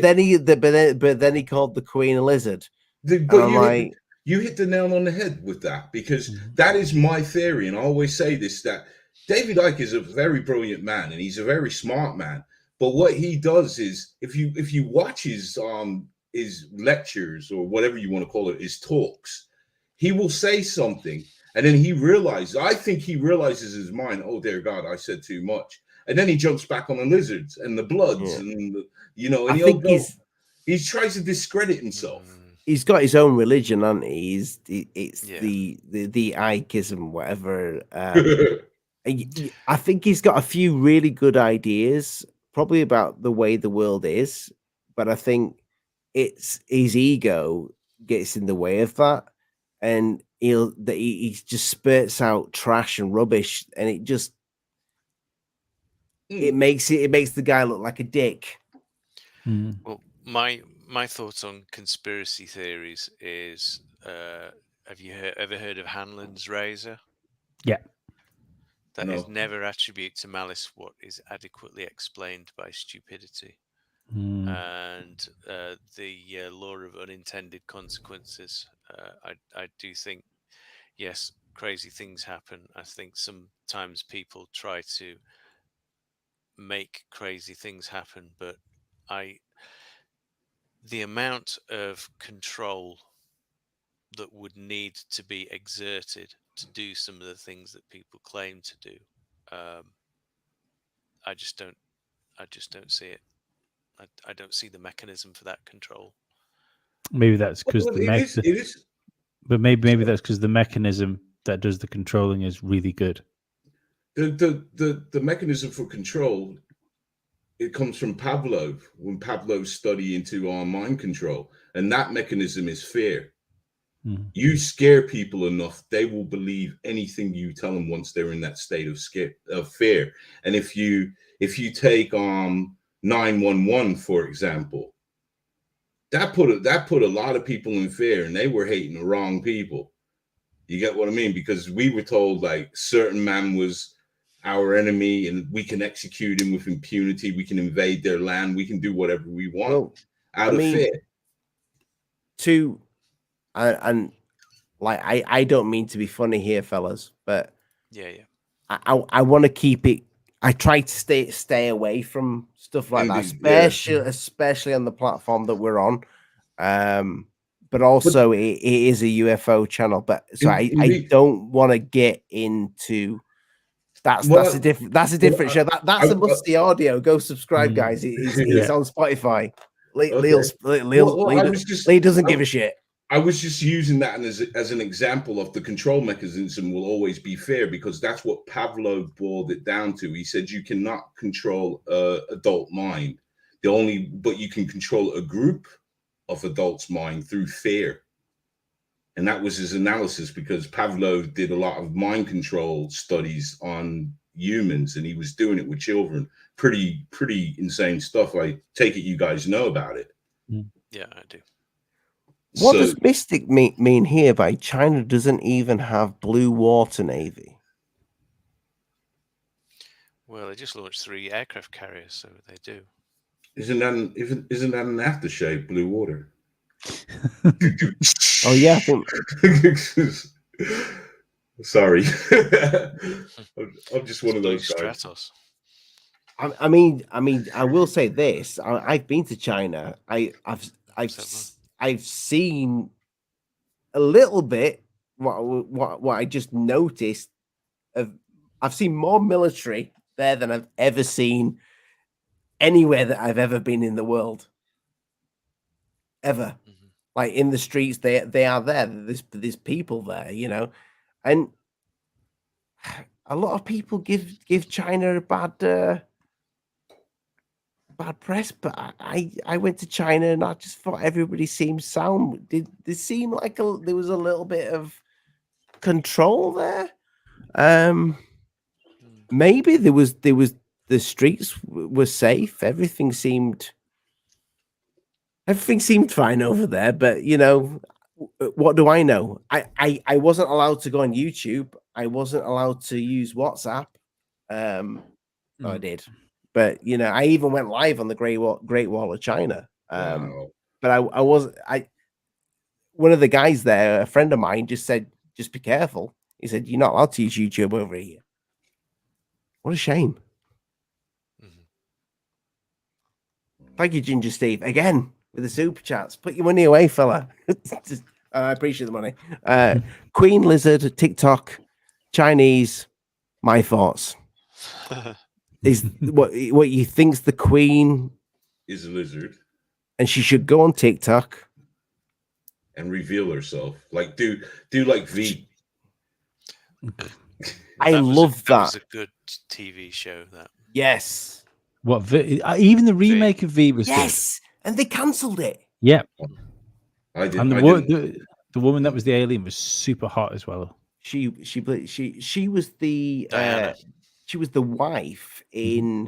then he called the Queen a lizard. You hit the nail on the head with that, because that is my theory, and I always say this, that David Icke is a very brilliant man, and he's a very smart man. But what he does is, if you watch his lectures, or whatever you want to call it, his talks, he will say something, and then I think he realizes in his mind, oh dear God, I said too much, and then he jumps back on the lizards and the bloods, and and he tries to discredit himself. He's got his own religion, hasn't he? It's the Ikeism, whatever. I think he's got a few really good ideas, probably about the way the world is, but I think it's his ego gets in the way of that, and he just spurts out trash and rubbish, and it just it makes the guy look like a dick. Well, my thoughts on conspiracy theories is, have you ever heard of Hanlon's razor? Yeah. That is never attribute to malice what is adequately explained by stupidity. And the law of unintended consequences. I do think, yes, crazy things happen. I think sometimes people try to make crazy things happen, but the amount of control that would need to be exerted to do some of the things that people claim to do, I just don't see it. I don't see the mechanism for that control. Maybe that's because it is. But maybe that's because the mechanism that does the controlling is really good. The mechanism for control, it comes from Pavlov, when Pavlov's study into our mind control, and that mechanism is fear. You scare people enough, they will believe anything you tell them once they're in that state of fear. And if you take 911, for example, that put a lot of people in fear, and they were hating the wrong people. You get what I mean? Because we were told like certain man was our enemy, and we can execute him with impunity. We can invade their land. We can do whatever we want out of fear. I don't mean to be funny here, fellas, but yeah, I want to keep it. I try to stay away from stuff like that, especially on the platform that we're on. But also it is a UFO channel, but so I don't want to get into That's a different show. That's a musty audio. Go subscribe, guys. He's on Spotify. Lee doesn't give a shit. I was just using that as an example of the control mechanism will always be fair, because that's what Pavlov boiled it down to. He said you cannot control adult mind. But you can control a group of adults' mind through fear. And that was his analysis, because Pavlov did a lot of mind control studies on humans, and he was doing it with children. Pretty insane stuff. I take it you guys know about it. Yeah, I do. What does Mystic mean here by China doesn't even have blue water navy? Well, they just launched 3 aircraft carriers, so they do. Isn't that an aftershave, blue water? Oh yeah, I think. Sorry, I'm just one of those guys. Stratos. I mean, I will say this: I've been to China. I've seen a little bit. What I just noticed I've seen more military there than I've ever seen anywhere that I've ever been in the world. Ever. Mm-hmm. Like in the streets, they are there. There's people there, you know, and a lot of people give China a bad press. But I went to China and I just thought everybody seemed sound. Did it seem like there was a little bit of control there? Maybe there was the streets were safe. Everything seemed fine over there, but you know, what do I know? I wasn't allowed to go on YouTube. I wasn't allowed to use WhatsApp. I did, but you know, I even went live on the Great Wall of China. Wow. But I wasn't. One of the guys there, a friend of mine, just said, "Just be careful." He said, "You're not allowed to use YouTube over here." What a shame. Thank you, Ginger Steve, again with the super chats. Put your money away, fella. I appreciate the money. Queen Lizard, TikTok, Chinese. My thoughts is what you think's the Queen is a lizard, and she should go on TikTok and reveal herself. Like do like V. I love that. That was a good TV show. That yes. What even the remake of V was good. And they cancelled it. Yeah, I and the woman that was the alien was super hot as well. She was the she was the wife in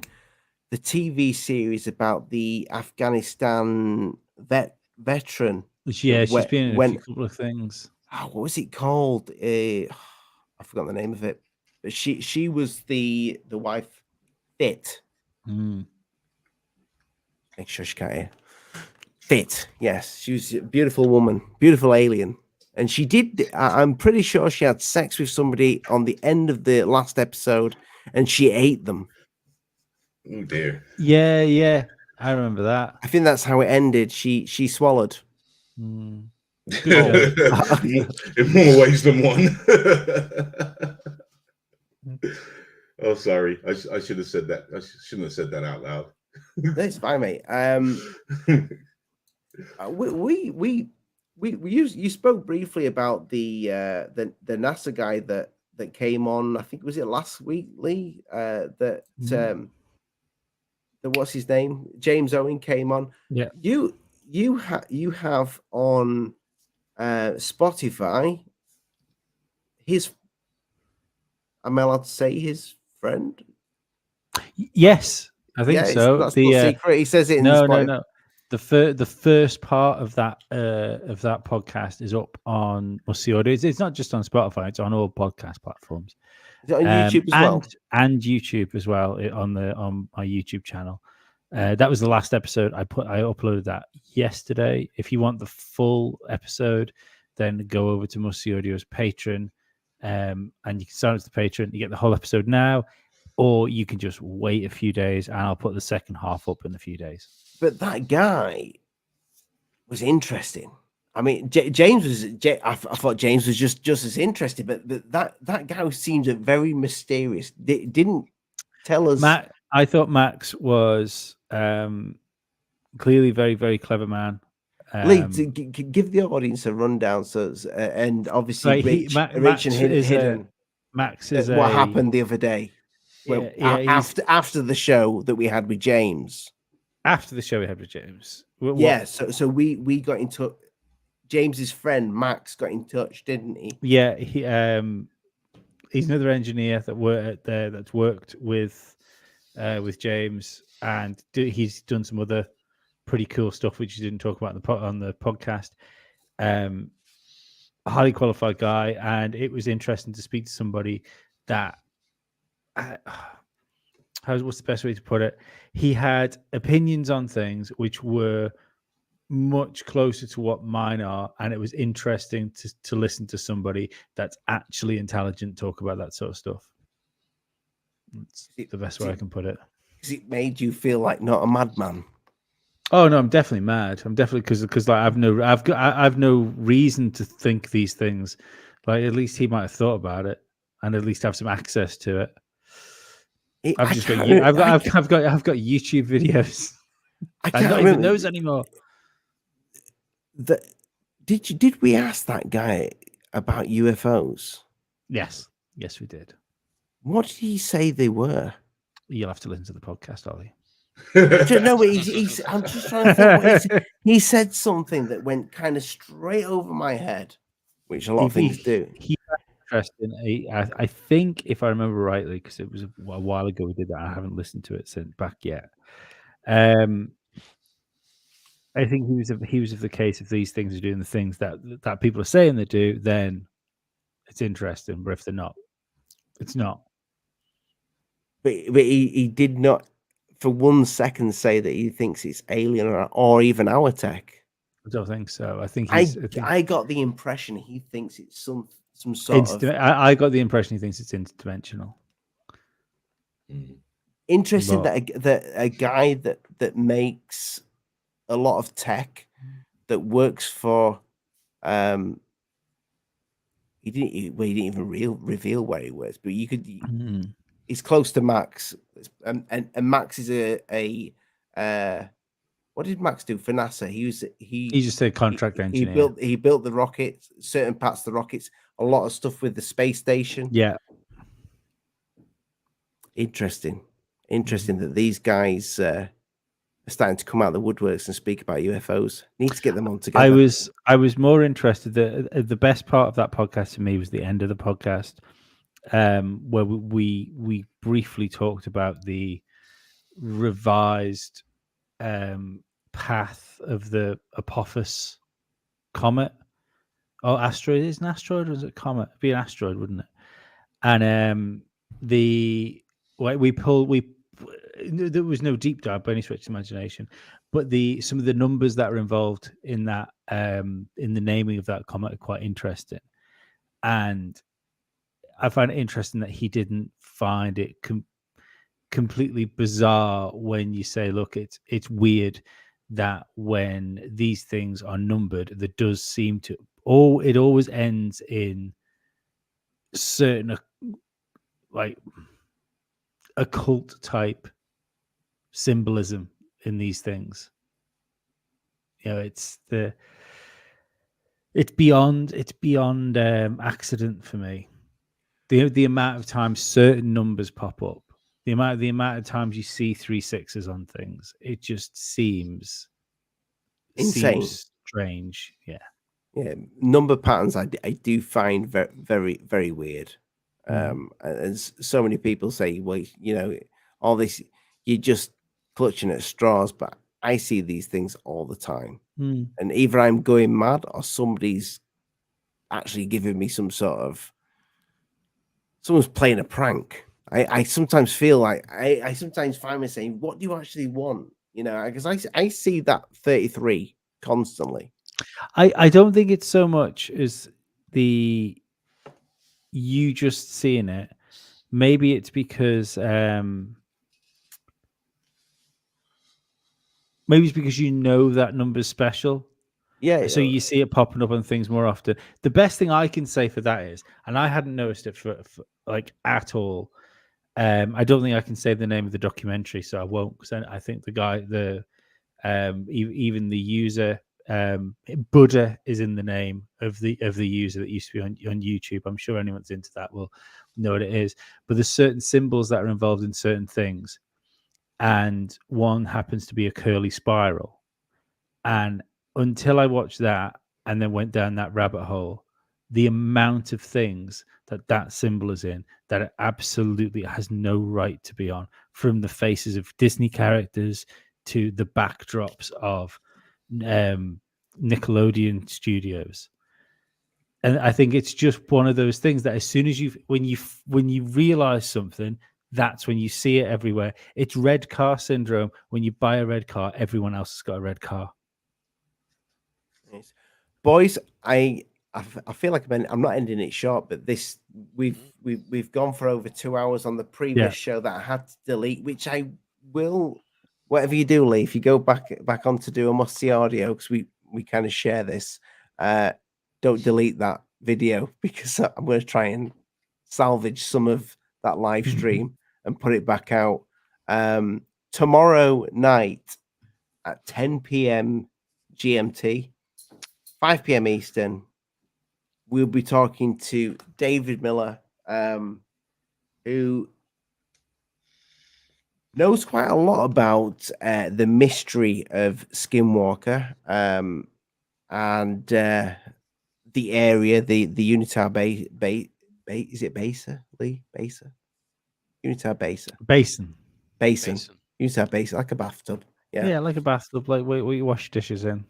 the TV series about the Afghanistan veteran. Yeah, she's been in a couple of things. Oh, what was it called? I forgot the name of it. But she was the wife. Fit. Make sure she can't hear. Fit. Yes, she was a beautiful woman, beautiful alien, and she did. I'm pretty sure she had sex with somebody on the end of the last episode, and she ate them. Oh dear. Yeah, I remember that. I think that's how it ended. She swallowed. In more ways than one. Oh, sorry. I should have said that. I shouldn't have said that out loud. That's fine, mate. You spoke briefly about the NASA guy that came on. I think was it last week, Lee? That what's his name? James Owen came on. Yeah. You have on Spotify his. Am I allowed to say his friend? Yes, I think so. That's not secret. He says it in no. The first part of that podcast is up on Musty Audio. It's not just on Spotify; it's on all podcast platforms. Is it on YouTube as well? And YouTube as well on my YouTube channel. That was the last episode I uploaded that yesterday. If you want the full episode, then go over to Musty Audio's Patreon. And you can sign up to the Patreon. You get the whole episode now, or you can just wait a few days, and I'll put the second half up in a few days. But that guy was interesting. I mean, James was. I thought James was just as interested, but that guy seemed very mysterious. Didn't tell us. I thought Max was clearly very, very clever man. Lee, give the audience a rundown. So, and obviously, Rich and Hidden. Max is what happened the other day. After the show that we had with James. After the show we had with James. So we got in touch. James's friend Max got in touch, didn't he? Yeah, he's another engineer that's worked with James, and he's done some other pretty cool stuff which he didn't talk about on the podcast. A highly qualified guy, and it was interesting to speak to somebody that what's the best way to put it? He had opinions on things which were much closer to what mine are, and it was interesting to listen to somebody that's actually intelligent talk about that sort of stuff. That's the best way I can put it. Because it made you feel like not a madman. Oh no, I'm definitely mad. I'm definitely because like I've no reason to think these things. Like at least he might have thought about it and at least have some access to it. I've got YouTube videos. I don't even know those anymore. Did we ask that guy about UFOs? Yes, we did. What did he say they were? You'll have to listen to the podcast, Ollie. I don't know. I'm just trying to think what he said something that went kind of straight over my head, which a lot of things do. He interesting. I think, if I remember rightly, because it was a while ago we did that, I haven't listened to it since back yet. I think he was of the case if these things are doing the things that people are saying they do, then it's interesting. But if they're not, it's not. But he did not for 1 second say that he thinks it's alien or even our tech. I don't think so. I think I got the impression he thinks it's some sort of. I got the impression he thinks it's interdimensional. Interesting that a guy that makes a lot of tech that works for he didn't even reveal where he works, but you could he's close to Max, and Max is a what did Max do for NASA? He just a contract engineer. He built the rockets, certain parts of the rockets, a lot of stuff with the space station. Yeah. Interesting that these guys are starting to come out of the woodworks and speak about UFOs. Need to get them on together. I was more interested. The best part of that podcast to me was the end of the podcast, where we briefly talked about the revised path of the Apophis comet or asteroid. Is it an asteroid or is it a comet? It'd be an asteroid, wouldn't it? And there was no deep dive by any stretch of imagination, but some of the numbers that are involved in that in the naming of that comet are quite interesting. And I find it interesting that he didn't find it completely bizarre when you say, look, it's weird that when these things are numbered, there does seem to it always ends in certain like occult type symbolism in these things. You know, it's beyond accident for me. The amount of times certain numbers pop up, the amount of times you see 3 6s on things, it just seems insane, strange. Yeah, number patterns I do find very, very, very weird. As so many people say, well, you know, all this, you're just clutching at straws, but I see these things all the time. And either I'm going mad or somebody's actually giving me someone's playing a prank. I sometimes feel like I sometimes find myself saying, what do you actually want? You know, because I see that 33 constantly. I don't think it's so much as you just seeing it. Maybe it's because you know that number's special. Yeah. So you see it popping up on things more often. The best thing I can say for that is, and I hadn't noticed it for like at all. I don't think I can say the name of the documentary, so I won't. Because I think the guy, even the user, Buddha is in the name of the user that used to be on YouTube. I'm sure anyone's into that will know what it is. But there's certain symbols that are involved in certain things, and one happens to be a curly spiral. And until I watched that and then went down that rabbit hole, the amount of things that symbol is in that it absolutely has no right to be on, from the faces of Disney characters to the backdrops of Nickelodeon studios. And I think it's just one of those things that as soon as when you realize something, that's when you see it everywhere. It's red car syndrome. When you buy a red car, everyone else has got a red car. Boys, I feel like I'm not ending it short, but this we've gone for over 2 hours on the previous show that I had to delete, which I will. Whatever you do, Lee, if you go back on to do a must see audio, because we kind of share this, don't delete that video, because I'm going to try and salvage some of that live stream and put it back out tomorrow night at 10 p.m. GMT. 5 p.m. Eastern, we'll be talking to David Miller, who knows quite a lot about the mystery of Skinwalker and the area, the Unitar is it Basin, Lee? Basin? Unitar Basin. Unitar Basin, like a bathtub. Yeah, like a bathtub, like what you wash dishes in.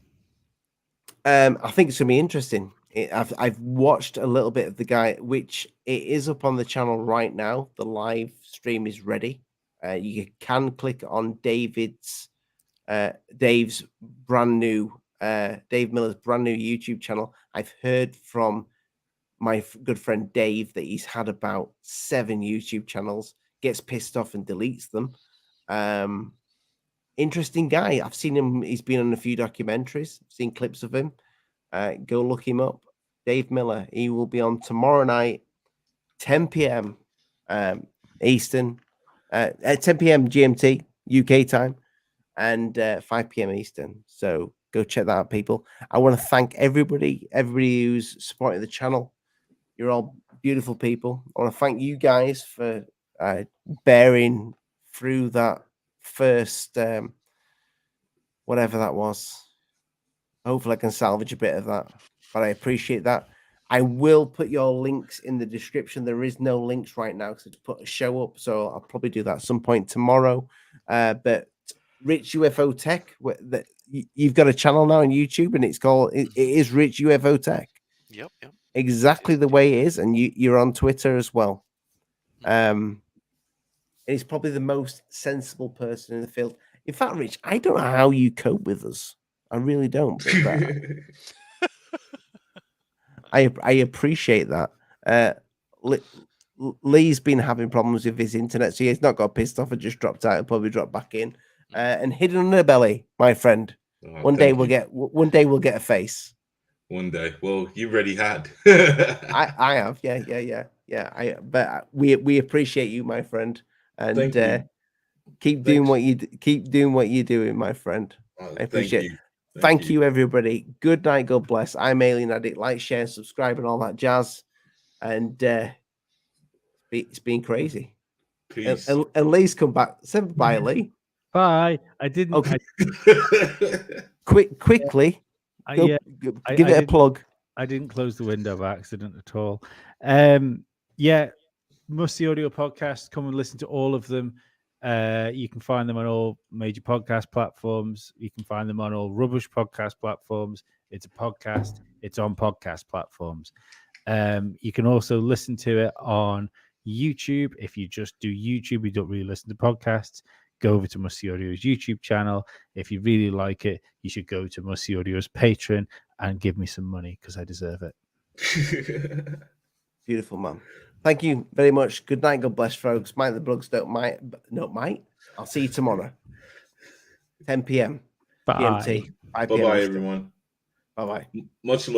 I think it's gonna be interesting. I've watched a little bit of the guy, which it is up on the channel right now. The live stream is ready. You can click on Dave's brand new Dave Miller's brand new YouTube channel. I've heard from my good friend Dave that he's had about 7 YouTube channels, gets pissed off and deletes them. Interesting guy. I've seen him. He's been on a few documentaries. I've seen clips of him. Go look him up. Dave Miller. He will be on tomorrow night, 10 p.m. Eastern, at 10 p.m. GMT UK time, and 5 p.m. Eastern. So go check that out, people. I want to thank everybody who's supporting the channel. You're all beautiful people. I want to thank you guys for bearing through that first whatever that was. Hopefully I can salvage a bit of that, but I appreciate that. I will put your links in the description. There is no links right now because I put a show up, so I'll probably do that at some point tomorrow. But Rich UFOTech, you've got a channel now on YouTube, and it's called it is Rich UFOTech. Yep. Exactly the way it is, and you're on Twitter as well. He's probably the most sensible person in the field. In fact, Rich, I don't know how you cope with us. I really don't. But I appreciate that. Lee's been having problems with his internet, so he's not got pissed off and just dropped out and probably dropped back in. And Hidden Underbelly, my friend. One day we'll get a face. One day. Well, you already had. I have. Yeah. But we appreciate you, my friend. And keep doing what you're doing, my friend. I appreciate it. Thank you, everybody. Good night. God bless. I'm Alien Addict. Like, share, subscribe, and all that jazz. And it's been crazy. Peace. And Lee's come back. Say bye, Lee. Bye. I didn't. Okay. Quickly. Give it a plug. I didn't close the window by accident at all. Musty Audio Podcast. Come and listen to all of them. You can find them on all major podcast platforms. You can find them on all rubbish podcast platforms. It's a podcast. It's on podcast platforms. You can also listen to it on YouTube. If you just do YouTube, you don't really listen to podcasts, go over to Musty Audio's YouTube channel. If you really like it, you should go to Musty Audio's Patreon and give me some money because I deserve it. Beautiful, man. Thank you very much. Good night. God bless, folks. Mind the bugs don't might. I'll see you tomorrow. 10 p.m. Bye. GMT. 5 p.m. Bye-bye, everyone. Bye bye. Much love.